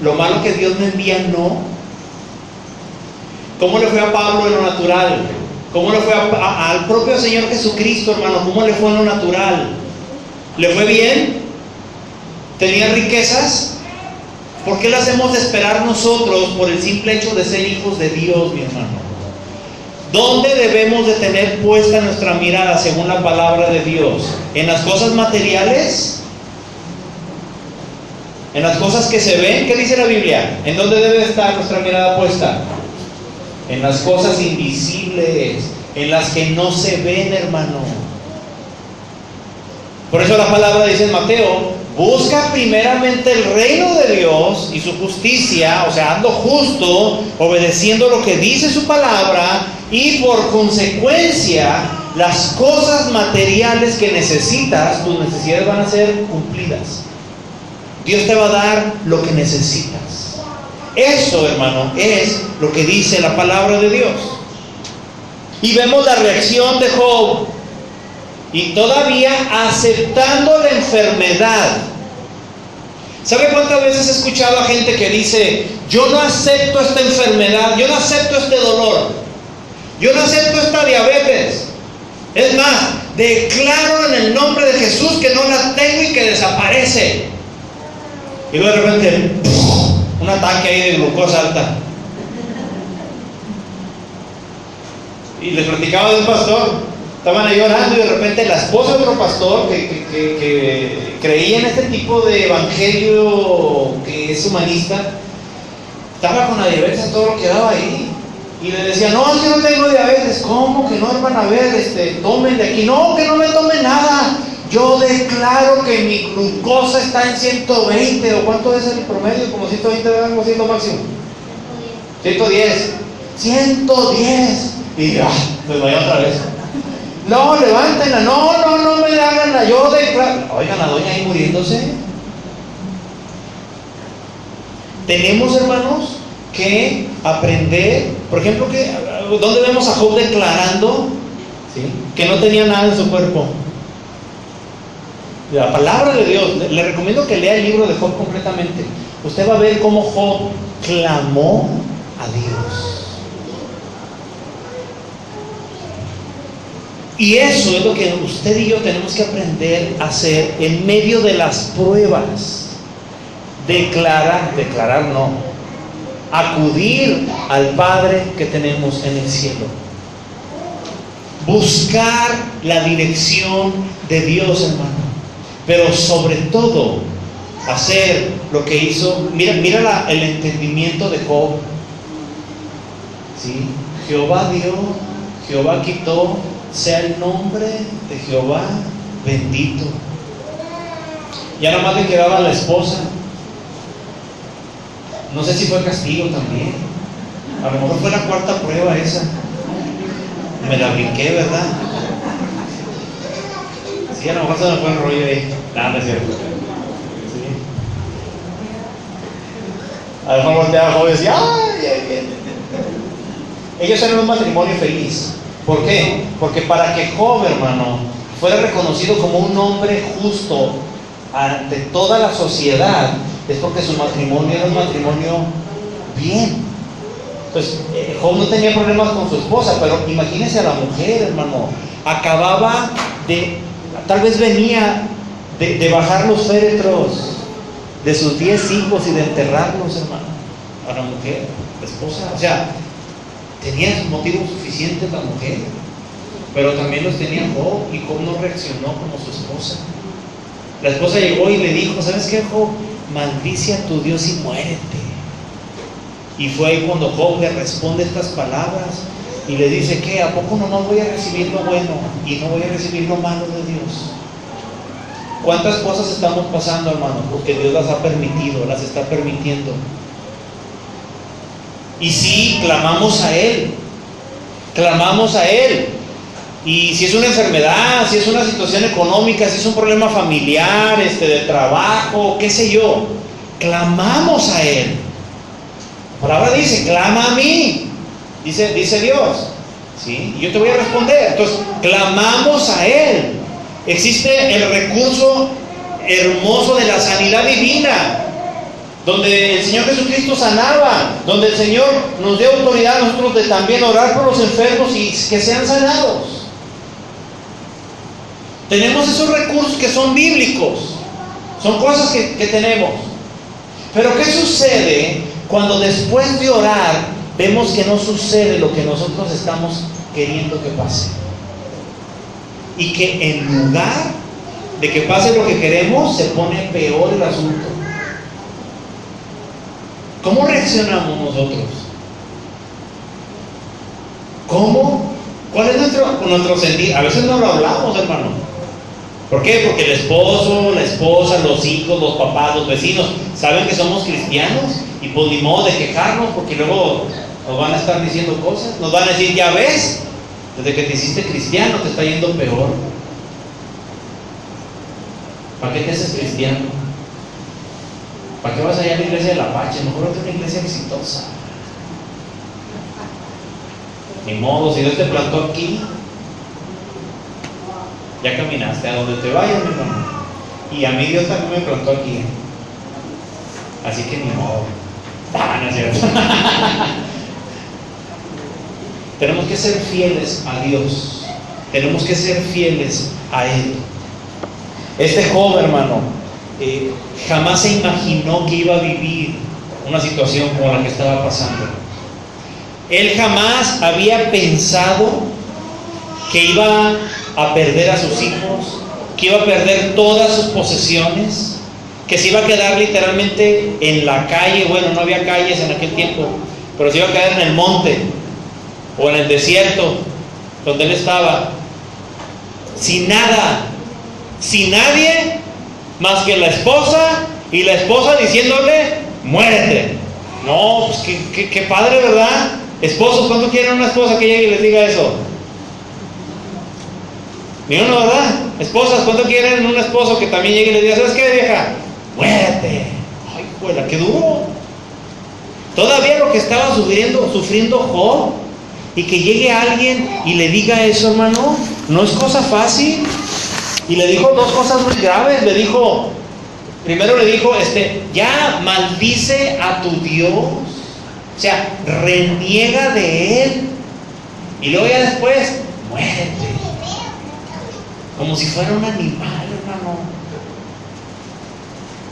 Lo malo que Dios me envía no. ¿Cómo le fue a Pablo en lo natural? ¿Cómo le fue al propio Señor Jesucristo, hermano? ¿Cómo le fue en lo natural? ¿Le fue bien? ¿Tenía riquezas? ¿Por qué las hemos de esperar nosotros por el simple hecho de ser hijos de Dios, mi hermano? ¿Dónde debemos de tener puesta nuestra mirada según la palabra de Dios? ¿En las cosas materiales? ¿En las cosas que se ven? ¿Qué dice la Biblia? ¿En dónde debe estar nuestra mirada puesta? En las cosas invisibles, en las que no se ven, hermano. Por eso la palabra dice en Mateo: busca primeramente el reino de Dios y su justicia, o sea, ando justo, obedeciendo lo que dice su palabra, y por consecuencia las cosas materiales que necesitas, tus necesidades van a ser cumplidas. Dios te va a dar lo que necesitas. Eso, hermano, es lo que dice la palabra de Dios. Y vemos la reacción de Job, y todavía aceptando la enfermedad. ¿Sabe cuántas veces he escuchado a gente que dice: yo no acepto esta enfermedad, yo no acepto este dolor, yo no acepto esta diabetes, es más, declaro en el nombre de Jesús que no la tengo y que desaparece. Y luego de repente, un ataque ahí de glucosa alta. Y les platicaba de un pastor. Estaban ahí orando y de repente la esposa de otro pastor que creía en este tipo de evangelio que es humanista, estaba con la diabetes a todo lo que daba ahí. Y le decía, no, es que no tengo diabetes. ¿Cómo que no, hermana? A ver, tomen de aquí. No, que no me tomen nada. Yo declaro que mi glucosa está en 120. ¿O cuánto es el promedio? Como 120, ¿verdad? 100 máximo. 110. 110. Y ya, pues vaya otra vez. No, levántenla, no me hagan la yo declaro. Oigan, la doña ahí muriéndose. Tenemos, hermanos, que aprender, por ejemplo, ¿dónde vemos a Job declarando? ¿Sí? Que no tenía nada en su cuerpo. La palabra de Dios, le recomiendo que lea el libro de Job completamente. Usted va a ver cómo Job clamó a Dios. Y eso es lo que usted y yo tenemos que aprender a hacer en medio de las pruebas. Declarar no. Acudir al Padre que tenemos en el cielo. Buscar la dirección de Dios, hermano. Pero sobre todo, hacer lo que hizo. Mira el entendimiento de Job. ¿Sí? Jehová dio, Jehová quitó. Sea el nombre de Jehová bendito. Ya nada más le quedaba a la esposa. No sé si fue castigo también. A lo mejor fue la cuarta prueba esa. Me la brinqué, ¿verdad? Sí, a lo mejor se me fue el rollo ahí. Nada, no es cierto. Sí. A lo mejor volteaba joven y decía, ¡ay! Ellos eran un matrimonio feliz. ¿Por qué? Porque para que Job, hermano, fuera reconocido como un hombre justo ante toda la sociedad, es porque su matrimonio era un matrimonio bien. Entonces, Job no tenía problemas con su esposa, pero imagínese a la mujer, hermano, acababa tal vez venía de bajar los féretros de sus 10 hijos y de enterrarlos, hermano, a la mujer, la esposa. O sea, tenía motivos suficientes la mujer, pero también los tenía Job, y Job no reaccionó como su esposa. La esposa llegó y le dijo, ¿sabes qué, Job? Maldice a tu Dios y muérete. Y fue ahí cuando Job le responde estas palabras y le dice, ¿qué? ¿A poco nomás voy a recibir lo bueno y no voy a recibir lo malo de Dios? ¿Cuántas cosas estamos pasando, hermano? Porque Dios las ha permitido, las está permitiendo. Y sí, clamamos a Él. Y si es una enfermedad, si es una situación económica, si es un problema familiar, de trabajo, qué sé yo, clamamos a Él. La palabra dice, clama a mí, dice Dios, ¿sí? Y yo te voy a responder. Entonces, clamamos a Él. Existe el recurso hermoso de la sanidad divina, donde el Señor Jesucristo sanaba, donde el Señor nos dio autoridad a nosotros de también orar por los enfermos y que sean sanados. Tenemos esos recursos que son bíblicos, son cosas que tenemos. Pero ¿qué sucede cuando después de orar vemos que no sucede lo que nosotros estamos queriendo que pase? Y que en lugar de que pase lo que queremos, se pone peor el asunto. ¿Cómo reaccionamos nosotros? ¿Cómo? ¿Cuál es nuestro sentir? A veces no lo hablamos, hermano. ¿Por qué? Porque el esposo, la esposa, los hijos, los papás, los vecinos saben que somos cristianos y pues ni modo de quejarnos, porque luego nos van a estar diciendo cosas. Nos van a decir, ya ves, desde que te hiciste cristiano te está yendo peor. ¿Para qué te haces cristiano? ¿Para qué vas allá a la iglesia del Apache? Mejor vete a una iglesia exitosa. Ni modo, si Dios te plantó aquí, ya caminaste a donde te vayas, mi hermano. Y a mí Dios también me plantó aquí. Así que ni modo. No es cierto. Tenemos que ser fieles a Dios. tenemos que ser fieles a Él. Este joven, hermano, jamás se imaginó que iba a vivir una situación como la que estaba pasando. Él jamás había pensado que iba a perder a sus hijos, que iba a perder todas sus posesiones, que se iba a quedar literalmente en la calle. Bueno, no había calles en aquel tiempo, pero se iba a quedar en el monte o en el desierto donde él estaba, sin nada, sin nadie más que la esposa, y la esposa diciéndole: muérete. No, pues qué padre, ¿verdad? Esposos, ¿cuánto quieren una esposa que llegue y les diga eso? Ni uno, ¿verdad? Esposas, ¿cuánto quieren un esposo que también llegue y les diga: ¿sabes qué, vieja? Muérete. Ay, juela, qué duro. Todavía lo que estaba sufriendo Job, y que llegue alguien y le diga eso, hermano, no es cosa fácil. Y le dijo dos cosas muy graves. Primero le dijo, ya maldice a tu Dios, o sea, reniega de Él, y luego ya después, muérete, como si fuera un animal, hermano,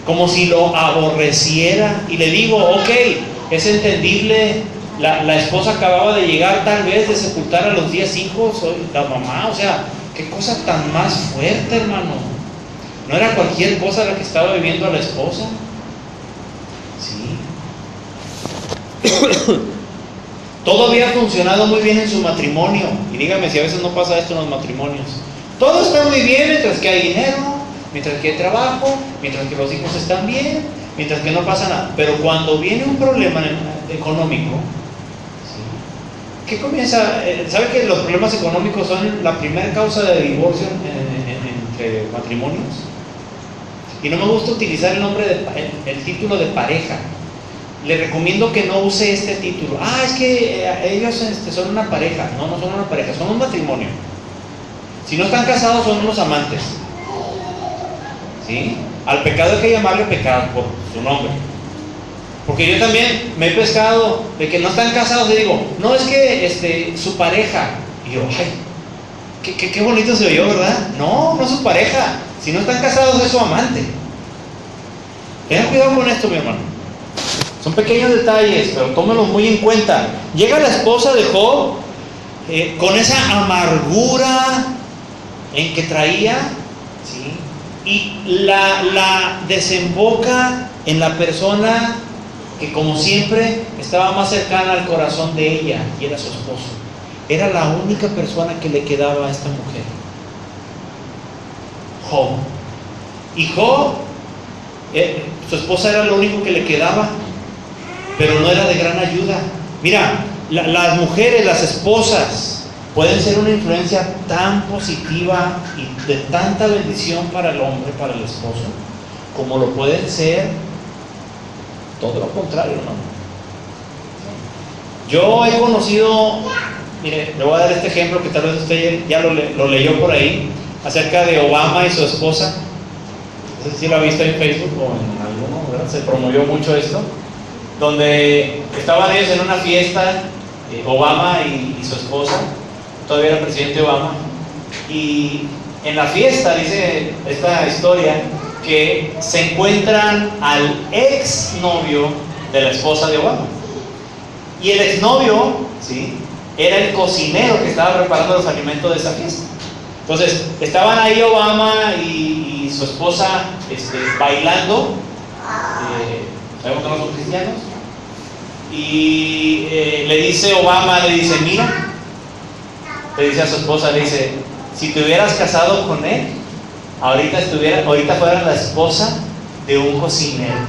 como si lo aborreciera. Y le digo, ok, es entendible, la esposa acababa de llegar tal vez de sepultar a los 10 hijos, la mamá, o sea, qué cosa tan más fuerte, hermano. No era cualquier cosa la que estaba viviendo a la esposa. Sí. Todo había funcionado muy bien en su matrimonio. Y dígame si a veces no pasa esto en los matrimonios. Todo está muy bien mientras que hay dinero, mientras que hay trabajo, mientras que los hijos están bien, mientras que no pasa nada. Pero cuando viene un problema económico, ¿sí? ¿Qué comienza? ¿Sabe que los problemas económicos son la primera causa de divorcio entre matrimonios? Y no me gusta utilizar el título de pareja. Le recomiendo que no use este título. Es que ellos son una pareja. No son una pareja, son un matrimonio. Si no están casados, son unos amantes. ¿Sí? Al pecado hay que llamarle pecado por su nombre. Porque yo también me he pescado de que no están casados y digo, no, es que su pareja. Y yo, ay, qué bonito se oyó, ¿verdad? No es su pareja. Si no están casados, es su amante. Tengan cuidado con esto, mi hermano. Son pequeños detalles, pero tómenlos muy en cuenta. Llega la esposa de Job con esa amargura en que traía, ¿sí? Y la desemboca en la persona que, como siempre, estaba más cercana al corazón de ella, y era su esposo. Era la única persona que le quedaba a esta mujer, Job. Y Job, su esposa era lo único que le quedaba, pero no era de gran ayuda. Mira, las mujeres, las esposas, pueden ser una influencia tan positiva y de tanta bendición para el hombre, para el esposo, como lo pueden ser todo lo contrario, hermano. Yo he conocido, mire, le voy a dar este ejemplo que tal vez usted ya lo leyó por ahí, acerca de Obama y su esposa. No sé si lo ha visto en Facebook o en alguno, ¿verdad? Se promovió mucho esto, donde estaban ellos en una fiesta, Obama y su esposa, todavía era presidente Obama, y en la fiesta, dice esta historia, que se encuentran al exnovio de la esposa de Obama. Y el exnovio, ¿sí?, era el cocinero que estaba preparando los alimentos de esa fiesta. Entonces, estaban ahí Obama y su esposa bailando. Sabemos que no son cristianos. Y le dice Obama, mira, le dice a su esposa, le dice, si te hubieras casado con él, ahorita fueras la esposa de un cocinero.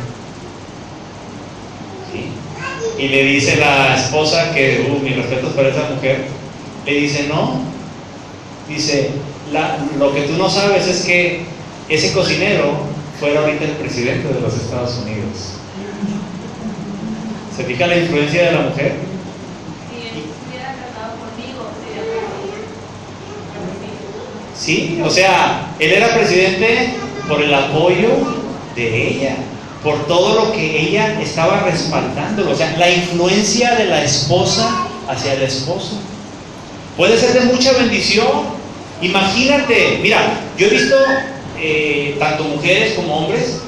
¿Sí? Y le dice la esposa, que mis respetos para esa mujer, le dice, no, dice, lo que tú no sabes es que ese cocinero fuera ahorita el presidente de los Estados Unidos. ¿Se fija la influencia de la mujer? Si él estuviera casado conmigo, sería presidente. Sí, o sea, él era presidente por el apoyo de ella, por todo lo que ella estaba respaldando. O sea, la influencia de la esposa hacia el esposo puede ser de mucha bendición, Imagínate, mira, yo he visto tanto mujeres como hombres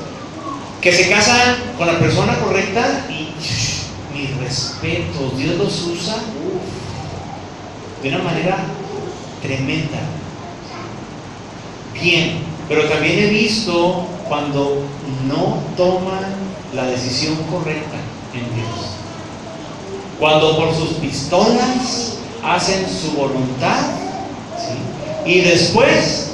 que se casan con la persona correcta y mis respetos, Dios los usa de una manera tremenda. Bien, pero también he visto cuando no toman la decisión correcta en Dios. Cuando por sus pistolas hacen su voluntad, ¿sí? Y después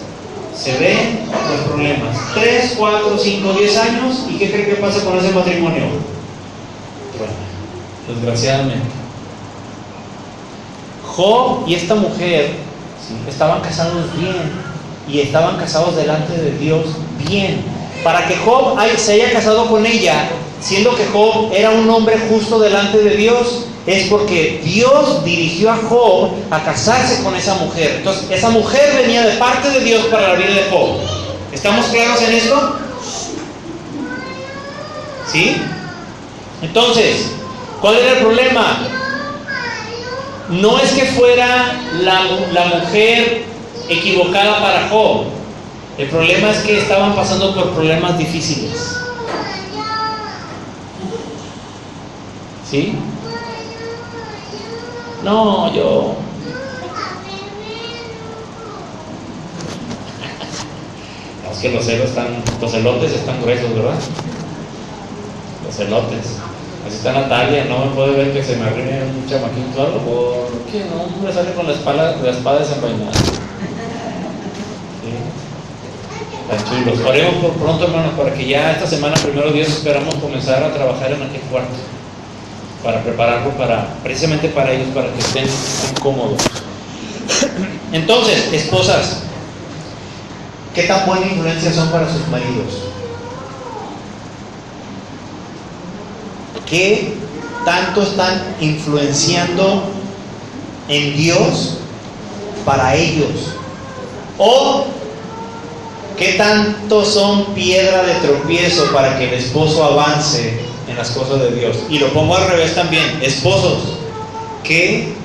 se ven los problemas. 3, 4, 5, 10 años, ¿y qué creen que pasa con ese matrimonio? Desgraciadamente. Job y esta mujer, ¿sí?, estaban casados bien y estaban casados delante de Dios bien. Para que Job se haya casado con ella, siendo que Job era un hombre justo delante de Dios, es porque Dios dirigió a Job a casarse con esa mujer. Entonces, esa mujer venía de parte de Dios para la vida de Job. ¿Estamos claros en esto? ¿Sí? Entonces, ¿cuál era el problema? No es que fuera la mujer equivocada para Job. El problema es que estaban pasando por problemas difíciles. ¿Sí? No, yo... Es que los elotes están gruesos, ¿verdad? Los elotes. Así está Natalia, no me puede ver que se me arrime un chamaquito o algo, porque no me sale con la espada desenvainada. ¿Sí? Tan chulos. Oremos por pronto, hermanos, para que ya esta semana, primero Dios, esperamos comenzar a trabajar en aquel cuarto, para prepararlo precisamente para ellos, para que estén cómodos. Entonces, esposas, ¿qué tan buena influencia son para sus maridos? ¿Qué tanto están influenciando en Dios para ellos? ¿O qué tanto son piedra de tropiezo para que el esposo avance en las cosas de Dios? Y lo pongo al revés también. Esposos, ¿qué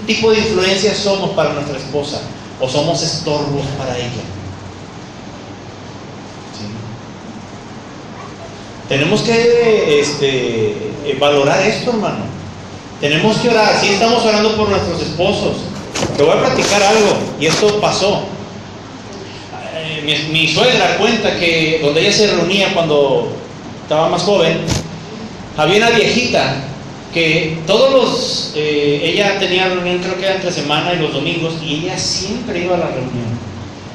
tipo de influencia somos para nuestra esposa? ¿O somos estorbos para ella? ¿Sí? Tenemos que valorar esto, hermano. Tenemos que orar. Sí, estamos orando por nuestros esposos. Te voy a platicar algo, y esto pasó. Mi suegra cuenta que donde ella se reunía cuando estaba más joven, había una viejita que ella tenía reunión, creo que era entre semana y los domingos, y ella siempre iba a la reunión.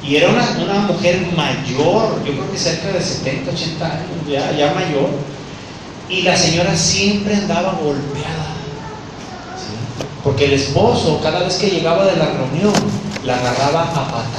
Y era una mujer mayor, yo creo que cerca de 70, 80 años, ya mayor, y la señora siempre andaba golpeada, ¿sí? Porque el esposo, cada vez que llegaba de la reunión, la agarraba a patadas.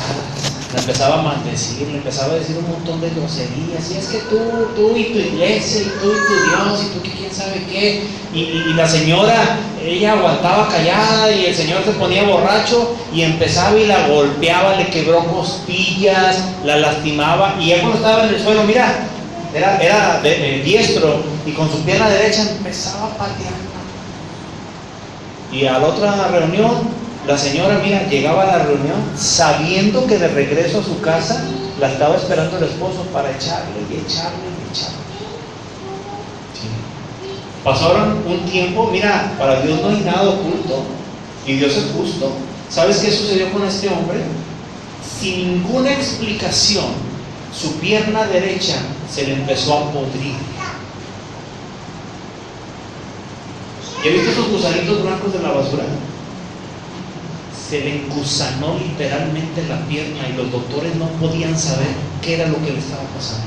Le empezaba a maldecir, le empezaba a decir un montón de groserías, y es que tú y tu iglesia, y tú y tu Dios, y tú que quién sabe qué, y la señora, ella aguantaba callada, y el señor se ponía borracho, y empezaba y la golpeaba, le quebró costillas, la lastimaba, y él cuando estaba en el suelo, mira, era diestro, y con su pierna derecha empezaba a patearla. Y a la otra reunión, la señora, mira, llegaba a la reunión sabiendo que de regreso a su casa la estaba esperando el esposo para echarle. Sí. Pasaron un tiempo, mira, para Dios no hay nada oculto y Dios es justo. ¿Sabes qué sucedió con este hombre? Sin ninguna explicación, su pierna derecha se le empezó a podrir. ¿Ya viste esos gusanitos blancos de la basura? Se le engusanó literalmente la pierna y los doctores no podían saber qué era lo que le estaba pasando.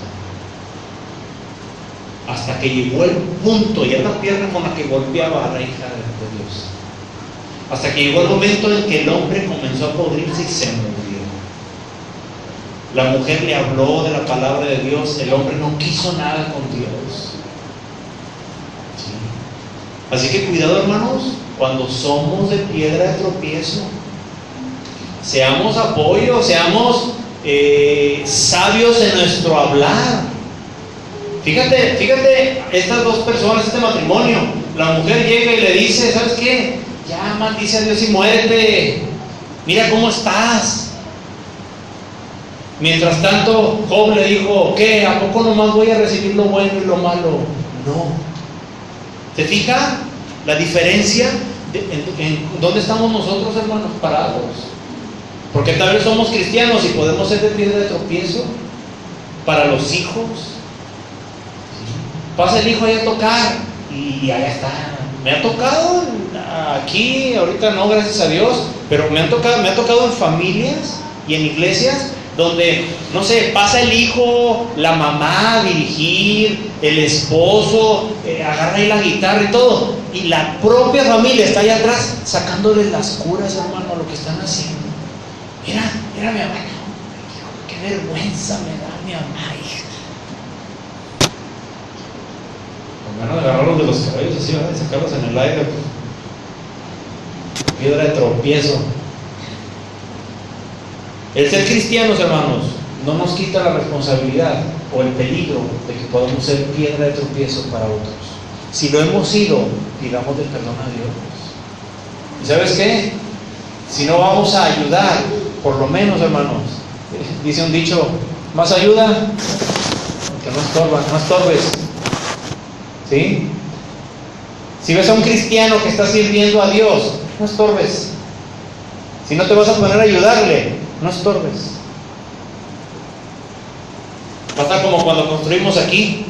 Hasta que llegó el punto, y era la pierna con la que golpeaba a la hija de Dios. Hasta que llegó el momento en que el hombre comenzó a podrirse y se murió. La mujer le habló de la palabra de Dios, el hombre no quiso nada con Dios. ¿Sí? Así que cuidado, hermanos, cuando somos de piedra de tropiezo, seamos apoyo, seamos sabios en nuestro hablar. Fíjate, estas dos personas, este matrimonio, la mujer llega y le dice, ¿sabes qué? Ya maldice a Dios y muérete. Mira cómo estás. Mientras tanto, Job le dijo, ¿qué? ¿A poco nomás voy a recibir lo bueno y lo malo? No. ¿Se fija la diferencia en dónde estamos nosotros, hermanos, parados? Porque tal vez somos cristianos y podemos ser de piedra de tropiezo para los hijos. Pasa el hijo ahí a tocar y allá está. Me ha tocado aquí, ahorita no, gracias a Dios, pero me ha tocado en familias y en iglesias donde, no sé, pasa el hijo, la mamá a dirigir, el esposo agarra ahí la guitarra y todo, y la propia familia está allá atrás sacándole las curas, hermano, a lo que están haciendo. Mira mi mamá, qué vergüenza me da mi mamá, hija. Con ganas de agarrarlos de los cabellos así, ¿verdad? Y sacarlos en el aire, pues. Piedra de tropiezo. El ser cristianos, hermanos, no nos quita la responsabilidad o el peligro de que podamos ser piedra de tropiezo para otros. Si lo hemos sido, pidamos de perdón a Dios. ¿Y sabes qué? Si no vamos a ayudar, por lo menos, hermanos, dice un dicho, más ayuda que no estorba, no estorbes. ¿Sí? Si ves a un cristiano que está sirviendo a Dios, no estorbes. Si no te vas a poner a ayudarle, no estorbes. Pasa como cuando construimos aquí.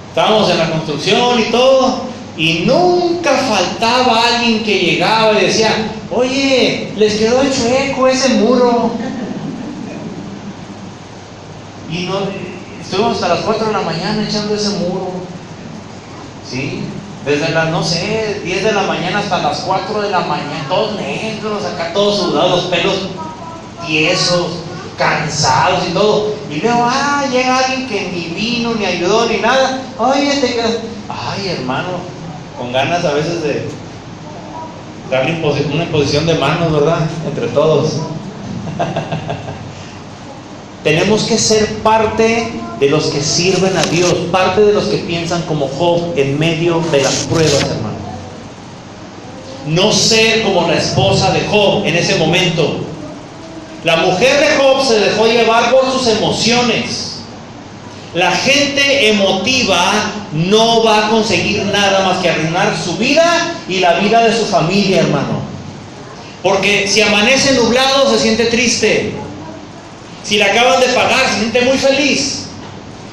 Estábamos en la construcción y todo, y nunca faltaba alguien que llegaba y decía, oye, les quedó chueco ese muro. Y no, estuvimos hasta las 4 de la mañana echando ese muro. ¿Sí? Desde las, no sé, 10 de la mañana hasta las 4 de la mañana, todos negros, acá todos sudados, pelos tiesos, cansados y todo. Y luego, llega alguien que ni vino, ni ayudó, ni nada. Oye, ay, hermano, con ganas a veces de darle una imposición de manos, ¿verdad? Entre todos. Tenemos que ser parte de los que sirven a Dios, parte de los que piensan como Job en medio de las pruebas, hermano. No ser como la esposa de Job en ese momento. La mujer de Job se dejó llevar por sus emociones. La gente emotiva no va a conseguir nada más que arruinar su vida y la vida de su familia, hermano. Porque si amanece nublado se siente triste. Si le acaban de pagar se siente muy feliz.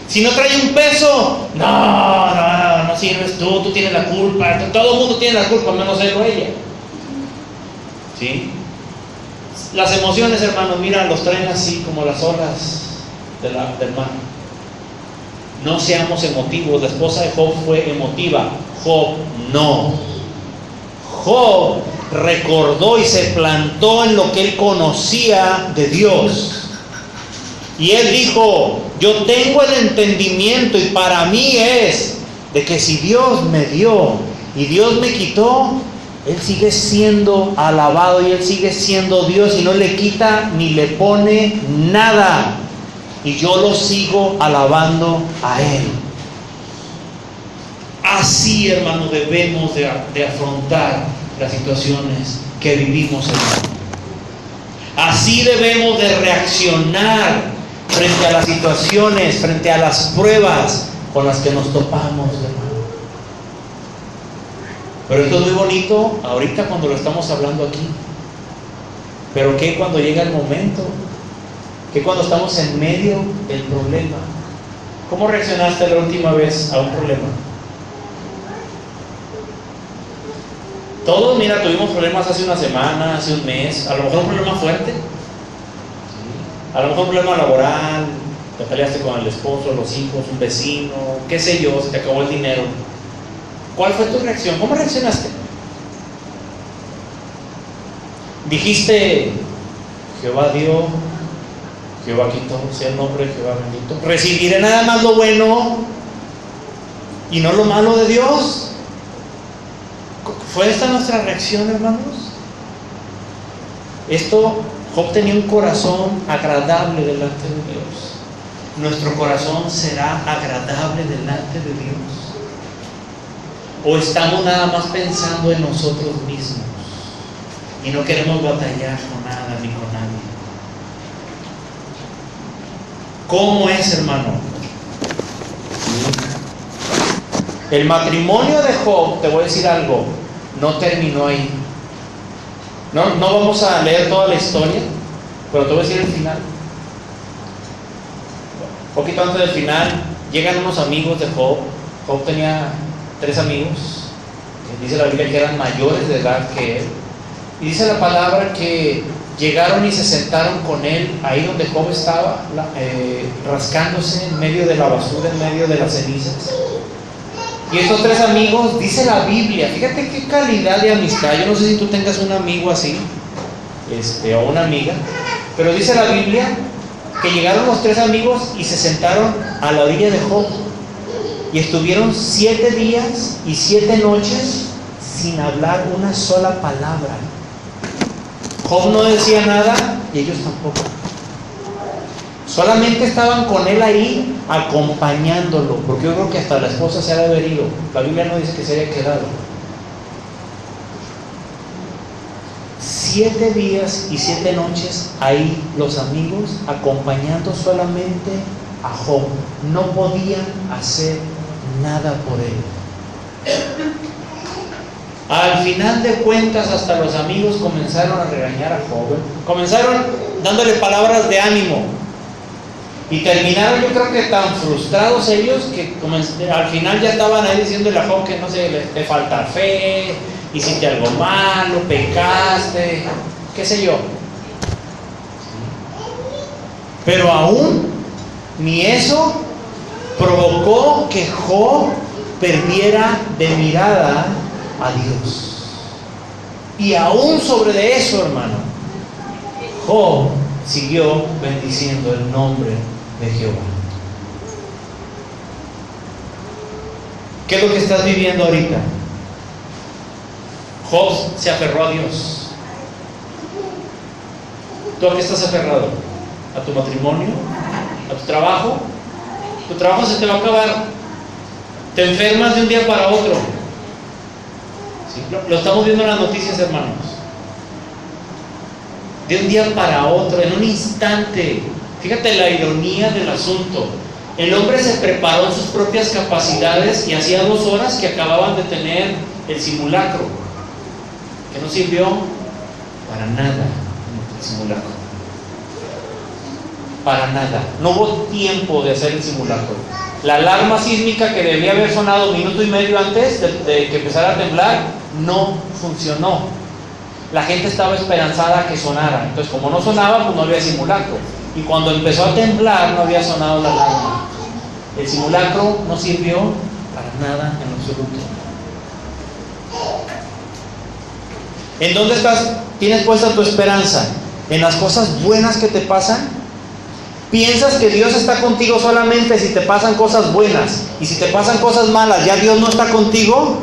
Si no trae un peso, no sirves tú tienes la culpa. Todo el mundo tiene la culpa, menos él o ella. ¿Sí? Las emociones, hermanos, mira, los traen así como las olas del mar. No seamos emotivos. La esposa de Job fue emotiva, Job no. Job recordó y se plantó en lo que él conocía de Dios. Y él dijo, yo tengo el entendimiento y para mí es de que si Dios me dio y Dios me quitó, Él sigue siendo alabado y Él sigue siendo Dios y no le quita ni le pone nada. Y yo lo sigo alabando a Él. Así, hermano, debemos de afrontar las situaciones que vivimos, hermano. Así debemos de reaccionar frente a las situaciones, frente a las pruebas con las que nos topamos, hermano. Pero esto es muy bonito ahorita cuando lo estamos hablando aquí. Pero ¿qué cuando llega el momento? ¿Qué cuando estamos en medio del problema? ¿Cómo reaccionaste la última vez a un problema? Todos, mira, tuvimos problemas hace una semana, hace un mes, a lo mejor un problema fuerte. A lo mejor un problema laboral, te peleaste con el esposo, los hijos, un vecino, qué sé yo, se te acabó el dinero. ¿Cuál fue tu reacción? ¿Cómo reaccionaste? Dijiste, Jehová dio, Jehová quitó, sea el nombre de Jehová bendito. Recibiré nada más lo bueno y no lo malo de Dios. ¿Fue esta nuestra reacción, hermanos? Job tenía un corazón agradable delante de Dios. ¿Nuestro corazón será agradable delante de Dios? ¿O estamos nada más pensando en nosotros mismos? y no queremos batallar con nada ni con nadie. ¿Cómo es, hermano? El matrimonio de Job, te voy a decir algo, no terminó ahí. No vamos a leer toda la historia, pero te voy a decir el final. Un poquito antes del final, llegan unos amigos de Job. Job tenía 3 amigos. Dice la Biblia que eran mayores de edad que él. Y dice la palabra que llegaron y se sentaron con él ahí donde Job estaba, rascándose en medio de la basura, en medio de las cenizas. Y estos 3 amigos, dice la Biblia, fíjate qué calidad de amistad. Yo no sé si tú tengas un amigo así, o una amiga, pero dice la Biblia que llegaron los 3 amigos y se sentaron a la orilla de Job. Y estuvieron 7 días y 7 noches sin hablar una sola palabra. Job no decía nada y ellos tampoco. Solamente estaban con él ahí, acompañándolo, porque yo creo que hasta la esposa se ha de haber ido. La Biblia no dice que se haya quedado. 7 días y 7 noches ahí los amigos, acompañando solamente a Job. No podían hacer nada por él. Al final de cuentas, hasta los amigos comenzaron a regañar a Job. Comenzaron dándole palabras de ánimo. Y terminaron, yo creo que tan frustrados ellos que al final ya estaban ahí diciéndole a Job que no sé, te falta fe, hiciste algo malo, pecaste, qué sé yo. Pero aún ni eso provocó que Job perdiera de mirada a Dios. Y aún sobre de eso, hermano, Job siguió bendiciendo el nombre de Jehová. ¿Qué es lo que estás viviendo ahorita? Job se aferró a Dios. ¿Tú a qué estás aferrado? ¿A tu matrimonio? ¿A tu trabajo? Tu trabajo se te va a acabar. Te enfermas de un día para otro. ¿Sí? Lo estamos viendo en las noticias, hermanos. De un día para otro, en un instante. Fíjate la ironía del asunto. El hombre se preparó en sus propias capacidades y hacía 2 horas que acababan de tener el simulacro, que no sirvió para nada el simulacro. Para nada. No hubo tiempo de hacer el simulacro. La alarma sísmica que debía haber sonado 1 minuto y medio antes de que empezara a temblar no funcionó. La gente estaba esperanzada a que sonara. Entonces, como no sonaba, pues no había simulacro. Y cuando empezó a temblar, no había sonado la alarma. El simulacro no sirvió para nada en absoluto. ¿En dónde tienes puesta tu esperanza? ¿En las cosas buenas que te pasan? ¿Piensas que Dios está contigo solamente si te pasan cosas buenas? Y si te pasan cosas malas, ¿ya Dios no está contigo?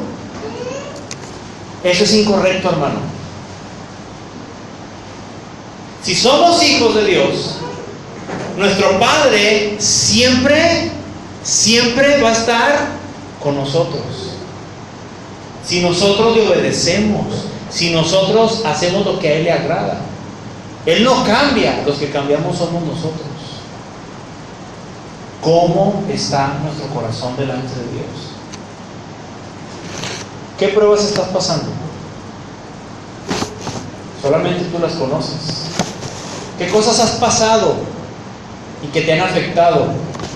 Eso es incorrecto, hermano. Si somos hijos de Dios, nuestro Padre siempre va a estar con nosotros. Si nosotros le obedecemos, si nosotros hacemos lo que a Él le agrada. Él no cambia, los que cambiamos somos nosotros. ¿Cómo está nuestro corazón delante de Dios? ¿Qué pruebas estás pasando? Solamente tú las conoces. ¿Qué cosas has pasado y que te han afectado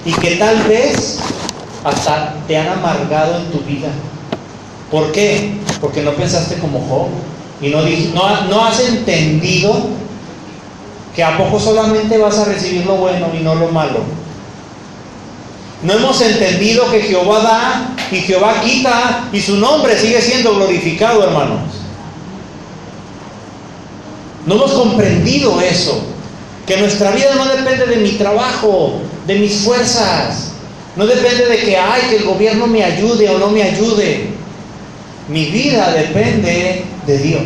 y que tal vez hasta te han amargado en tu vida? ¿Por qué? Porque no pensaste como Job y no has entendido que a poco solamente vas a recibir lo bueno y no lo malo. No hemos entendido que Jehová da y Jehová quita y su nombre sigue siendo glorificado, hermanos. No hemos comprendido eso, que nuestra vida no depende de mi trabajo, de mis fuerzas, no depende de que el gobierno me ayude o no me ayude. Mi vida depende de Dios.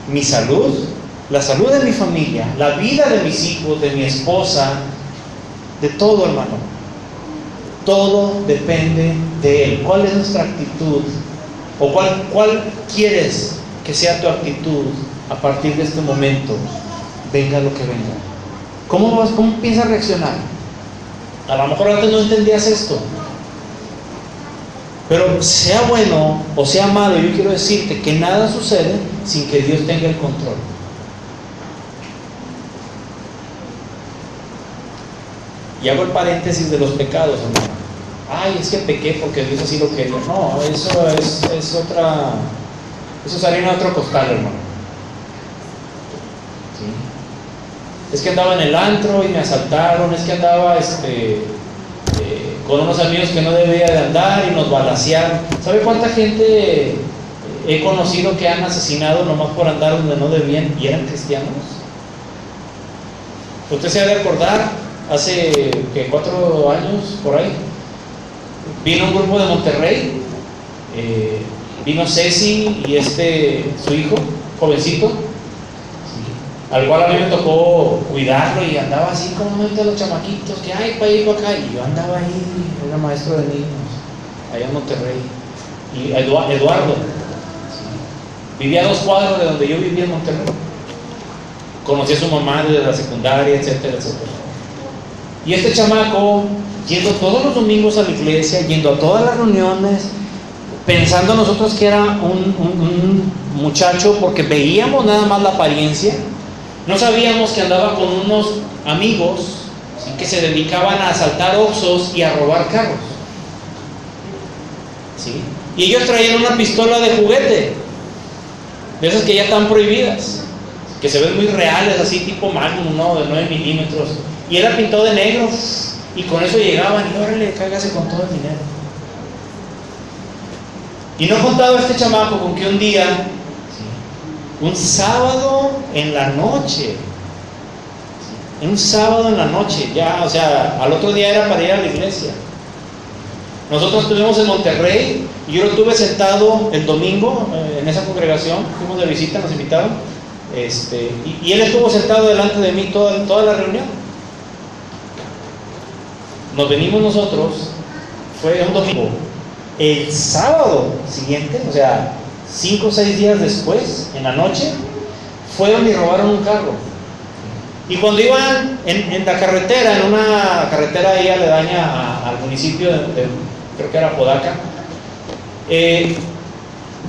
Mi salud, la salud de mi familia, la vida de mis hijos, de mi esposa, de todo, hermano. Todo depende de Él. ¿Cuál es nuestra actitud? ¿O cuál quieres que sea tu actitud a partir de este momento, venga lo que venga? ¿Cómo piensas reaccionar? A lo mejor antes no entendías esto, pero sea bueno o sea malo, yo quiero decirte que nada sucede sin que Dios tenga el control. Y hago el paréntesis de los pecados, hermano. Ay, es que pequé porque Dios así lo quería. No, eso es otra, eso es harina de otro costal, hermano. ¿Sí? Es que andaba en el antro y me asaltaron, es que andaba con unos amigos que no debía de andar y nos balacearon. ¿Sabe cuánta gente he conocido que han asesinado nomás por andar donde no debían y eran cristianos? Usted se ha de acordar, hace 4 años por ahí, vino un grupo de Monterrey, vino Ceci y su hijo, jovencito, al cual a mí me tocó cuidarlo y andaba así como uno de los chamaquitos que hay para ir para acá, y yo andaba ahí, era maestro de niños allá en Monterrey. Y Eduardo vivía a 2 cuadros de donde yo vivía en Monterrey, conocí a su mamá desde la secundaria, etcétera, etcétera. Y este chamaco, yendo todos los domingos a la iglesia, yendo a todas las reuniones, pensando nosotros que era un muchacho, porque veíamos nada más la apariencia, no sabíamos que andaba con unos amigos, ¿sí?, que se dedicaban a asaltar Oxxos y a robar carros, ¿sí? Y ellos traían una pistola de juguete, de esas que ya están prohibidas, que se ven muy reales, así tipo Magnum, ¿no?, de 9 milímetros, y era pintado de negro, y con eso llegaban y órale, cágase con todo el dinero. Y no contaba este chamaco con que un día, un sábado en la noche, ya, o sea, al otro día era para ir a la iglesia. Nosotros estuvimos en Monterrey y yo lo tuve sentado el domingo en esa congregación, fuimos de visita, nos invitaron, y él estuvo sentado delante de mí toda la reunión. Nos venimos nosotros, fue un domingo. El sábado siguiente, o sea, 5 o 6 días después, en la noche, fueron y robaron un carro. Y cuando iban en la carretera, en una carretera ahí aledaña al municipio creo que era Podaca,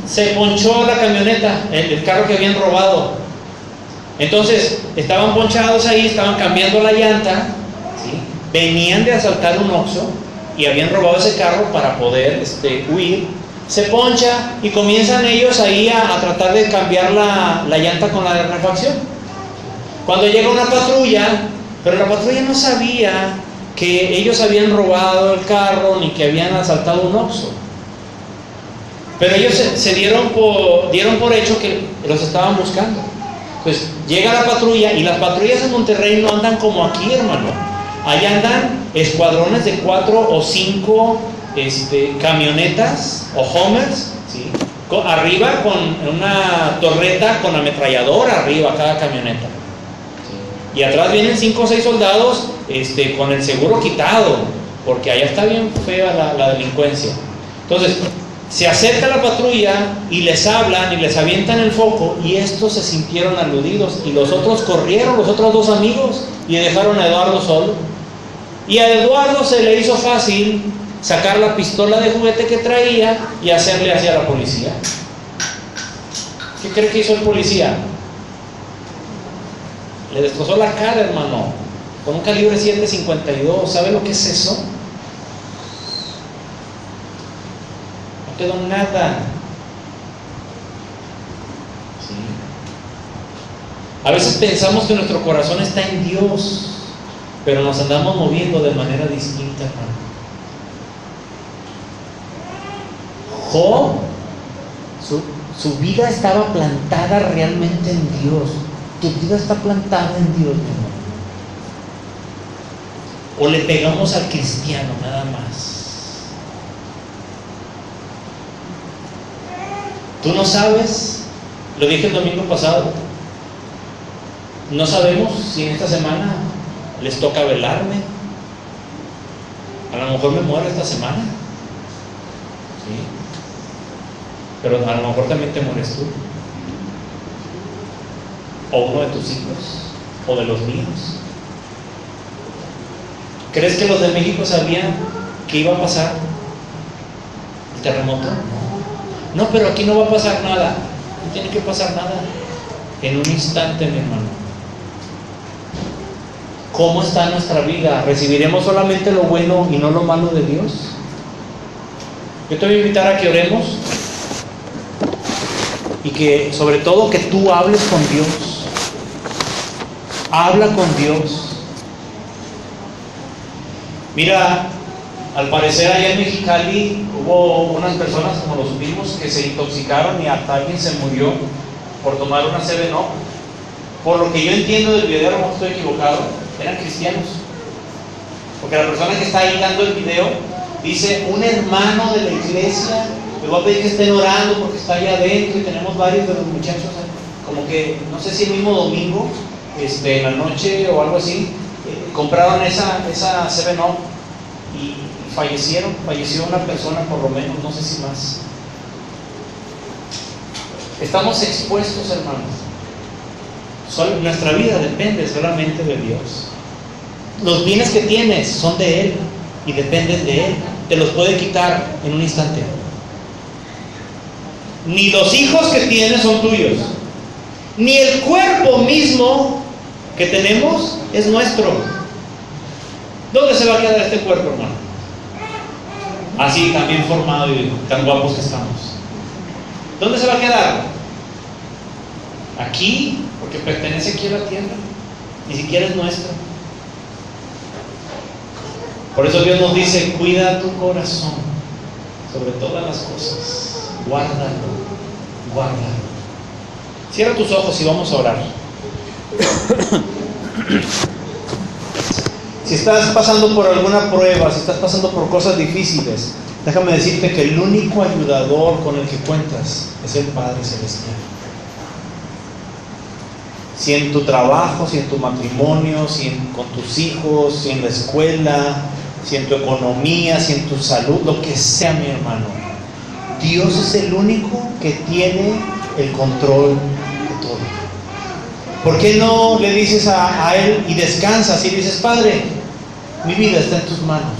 se ponchó la camioneta, el carro que habían robado. Entonces, estaban ponchados ahí, estaban cambiando la llanta, ¿sí? Venían de asaltar un Oxxo y habían robado ese carro para poder huir. Se poncha y comienzan ellos ahí a tratar de cambiar la llanta con la refacción. Cuando llega una patrulla, pero la patrulla no sabía que ellos habían robado el carro ni que habían asaltado un Oxxo. Pero ellos se dieron por hecho que los estaban buscando. Pues llega la patrulla, y las patrullas en Monterrey no andan como aquí, hermano. Allá andan escuadrones de 4 o 5 camionetas o Homers, ¿sí?, arriba con una torreta con ametralladora arriba cada camioneta, ¿sí? Y atrás vienen 5 o 6 soldados con el seguro quitado, porque allá está bien fea la delincuencia. Entonces se acerca la patrulla y les hablan y les avientan el foco, y estos se sintieron aludidos y los otros corrieron, los otros 2 amigos, y dejaron a Eduardo solo. Y a Eduardo se le hizo fácil sacar la pistola de juguete que traía y hacerle hacia la policía. ¿Qué cree que hizo el policía? Le destrozó la cara, hermano, con un calibre 7.52. ¿Sabe lo que es eso? No quedó nada. ¿Sí? A veces pensamos que nuestro corazón está en Dios, pero nos andamos moviendo de manera distinta, hermano. Job, su vida estaba plantada realmente en Dios. Tu vida está plantada en Dios, mi hermano. O le pegamos al cristiano nada más. Tú no sabes, lo dije el domingo pasado, no sabemos si en esta semana les toca velarme. A lo mejor me muero esta semana, ¿sí? Pero a lo mejor también te mueres tú. ¿O uno de tus hijos? ¿O de los míos? ¿Crees que los de México sabían que iba a pasar el terremoto? No, pero aquí no va a pasar nada. No tiene que pasar nada. En un instante, mi hermano. ¿Cómo está nuestra vida? ¿Recibiremos solamente lo bueno y no lo malo de Dios? Yo te voy a invitar a que oremos y que, sobre todo, que tú hables con Dios. Habla con Dios. Mira, al parecer allá en Mexicali hubo unas personas, como lo supimos, que se intoxicaron y hasta alguien se murió por tomar una 7-Up. Por lo que yo entiendo del video, a lo mejor estoy equivocado, eran cristianos. Porque la persona que está ahí dando el video dice: un hermano de la iglesia, les voy a pedir que estén orando porque está allá adentro, y tenemos varios de los muchachos, como que, no sé si el mismo domingo, en la noche o algo así, compraron esa 7-Up y falleció una persona por lo menos, no sé si más. Estamos expuestos, hermanos. Nuestra vida depende solamente de Dios. Los bienes que tienes son de Él y dependen de Él. Te los puede quitar en un instante. Ni los hijos que tienes son tuyos, ni el cuerpo mismo que tenemos es nuestro. ¿Dónde se va a quedar este cuerpo, hermano? Así, tan bien formado y tan guapos que estamos. ¿Dónde se va a quedar? Aquí, porque pertenece aquí a la tierra. Ni siquiera es nuestro. Por eso Dios nos dice: cuida tu corazón sobre todas las cosas. Guárdalo, guárdalo. Cierra tus ojos y vamos a orar. Si estás pasando por alguna prueba, si estás pasando por cosas difíciles, déjame decirte que el único ayudador con el que cuentas es el Padre Celestial. Si en tu trabajo, si en tu matrimonio, con tus hijos, si en la escuela, si en tu economía, si en tu salud, lo que sea, mi hermano, Dios es el único que tiene el control de todo. ¿Por qué no le dices a Él y descansas y dices: Padre, mi vida está en tus manos?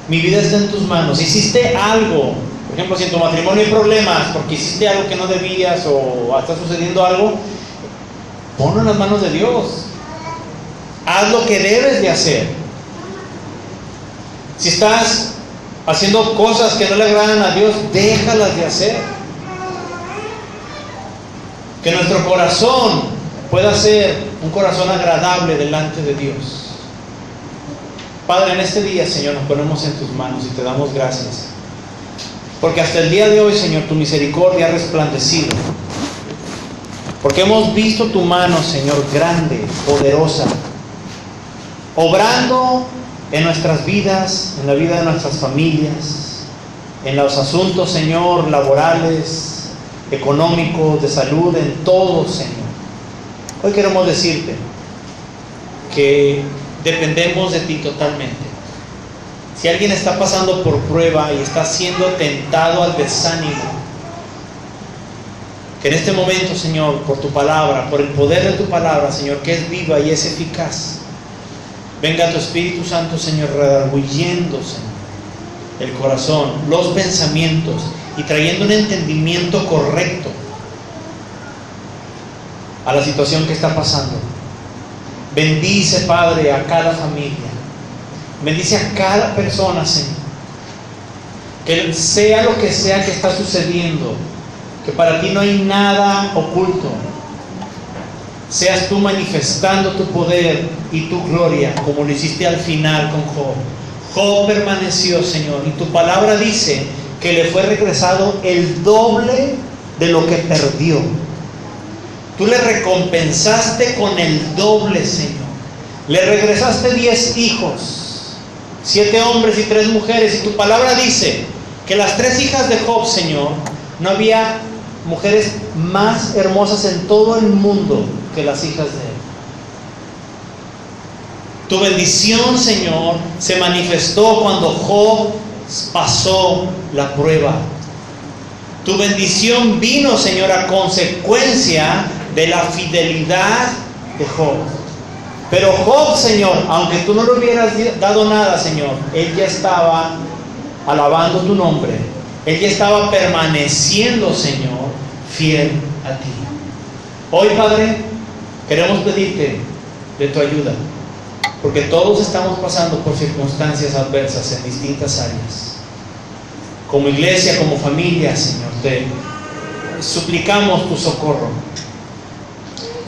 Mi vida está en tus manos. Hiciste algo, por ejemplo, si en tu matrimonio hay problemas porque hiciste algo que no debías o está sucediendo algo, ponlo en las manos de Dios. Haz lo que debes de hacer. Si estás haciendo cosas que no le agradan a Dios, déjalas de hacer. Que nuestro corazón pueda ser un corazón agradable delante de Dios. Padre, en este día, Señor, nos ponemos en tus manos y te damos gracias. Porque hasta el día de hoy, Señor, tu misericordia ha resplandecido. Porque hemos visto tu mano, Señor, grande, poderosa, obrando en nuestras vidas, en la vida de nuestras familias, en los asuntos, Señor, laborales, económicos, de salud, en todo, Señor. Hoy queremos decirte que dependemos de ti totalmente. Si alguien está pasando por prueba y está siendo tentado al desánimo, que en este momento, Señor, por tu palabra, por el poder de tu palabra, Señor, que es viva y es eficaz, venga tu Espíritu Santo, Señor, redarguyendo, Señor, el corazón, los pensamientos, y trayendo un entendimiento correcto a la situación que está pasando. Bendice, Padre, a cada familia. Bendice a cada persona, Señor. Que sea lo que sea que está sucediendo, que para ti no hay nada oculto. Seas tú manifestando tu poder y tu gloria, como lo hiciste al final con Job. Job permaneció, Señor, y tu palabra dice que le fue regresado el doble de lo que perdió. Tú le recompensaste con el doble, Señor. Le regresaste 10 hijos, 7 hombres y 3 mujeres, y tu palabra dice que las 3 hijas de Job, Señor, no había mujeres más hermosas en todo el mundo que las hijas de él. Tu bendición, Señor, se manifestó cuando Job pasó la prueba. Tu bendición vino, Señor, a consecuencia de la fidelidad de Job. Pero Job, Señor, aunque tú no le hubieras dado nada, Señor, él ya estaba alabando tu nombre. Él ya estaba permaneciendo, Señor, fiel a ti. Hoy, Padre, queremos pedirte de tu ayuda, porque todos estamos pasando por circunstancias adversas en distintas áreas. Como iglesia, como familia, Señor, te suplicamos tu socorro.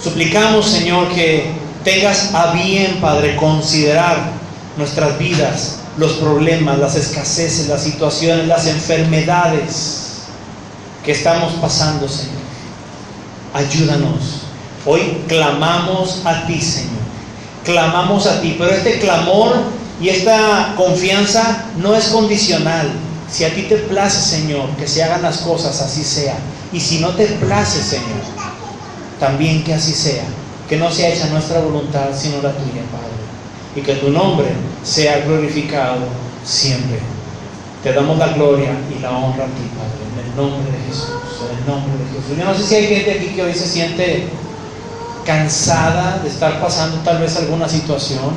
Suplicamos, Señor, que tengas a bien, Padre, considerar nuestras vidas, los problemas, las escaseces, las situaciones, las enfermedades que estamos pasando, Señor. Ayúdanos. Hoy clamamos a ti, Señor. Clamamos a ti, pero este clamor y esta confianza no es condicional. Si a ti te place, Señor, que se hagan las cosas, así sea. Y si no te place, Señor, también que así sea. Que no sea hecha nuestra voluntad, sino la tuya, Padre. Y que tu nombre sea glorificado siempre. Te damos la gloria y la honra a ti, Padre, en el nombre de Jesús. En el nombre de Jesús. Yo no sé si hay gente aquí que hoy se siente cansada de estar pasando tal vez alguna situación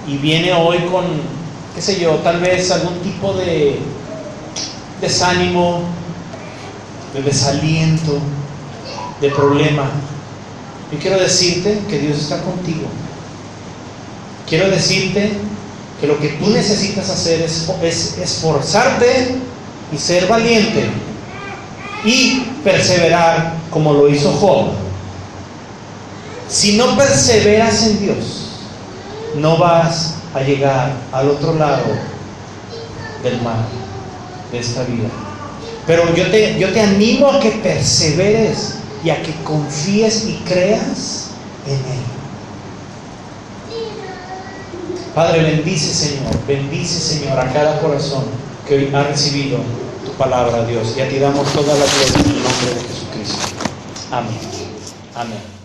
y viene hoy con, qué sé yo, tal vez algún tipo de desánimo, de desaliento, de problema. Yo quiero decirte que Dios está contigo. Quiero decirte que lo que tú necesitas hacer es esforzarte y ser valiente y perseverar como lo hizo Job. Si no perseveras en Dios, no vas a llegar al otro lado del mar, de esta vida. Pero yo te animo a que perseveres y a que confíes y creas en Él. Padre, bendice, Señor, a cada corazón que hoy ha recibido tu palabra, Dios. Y a ti damos toda la gloria en el nombre de Jesucristo. Amén. Amén.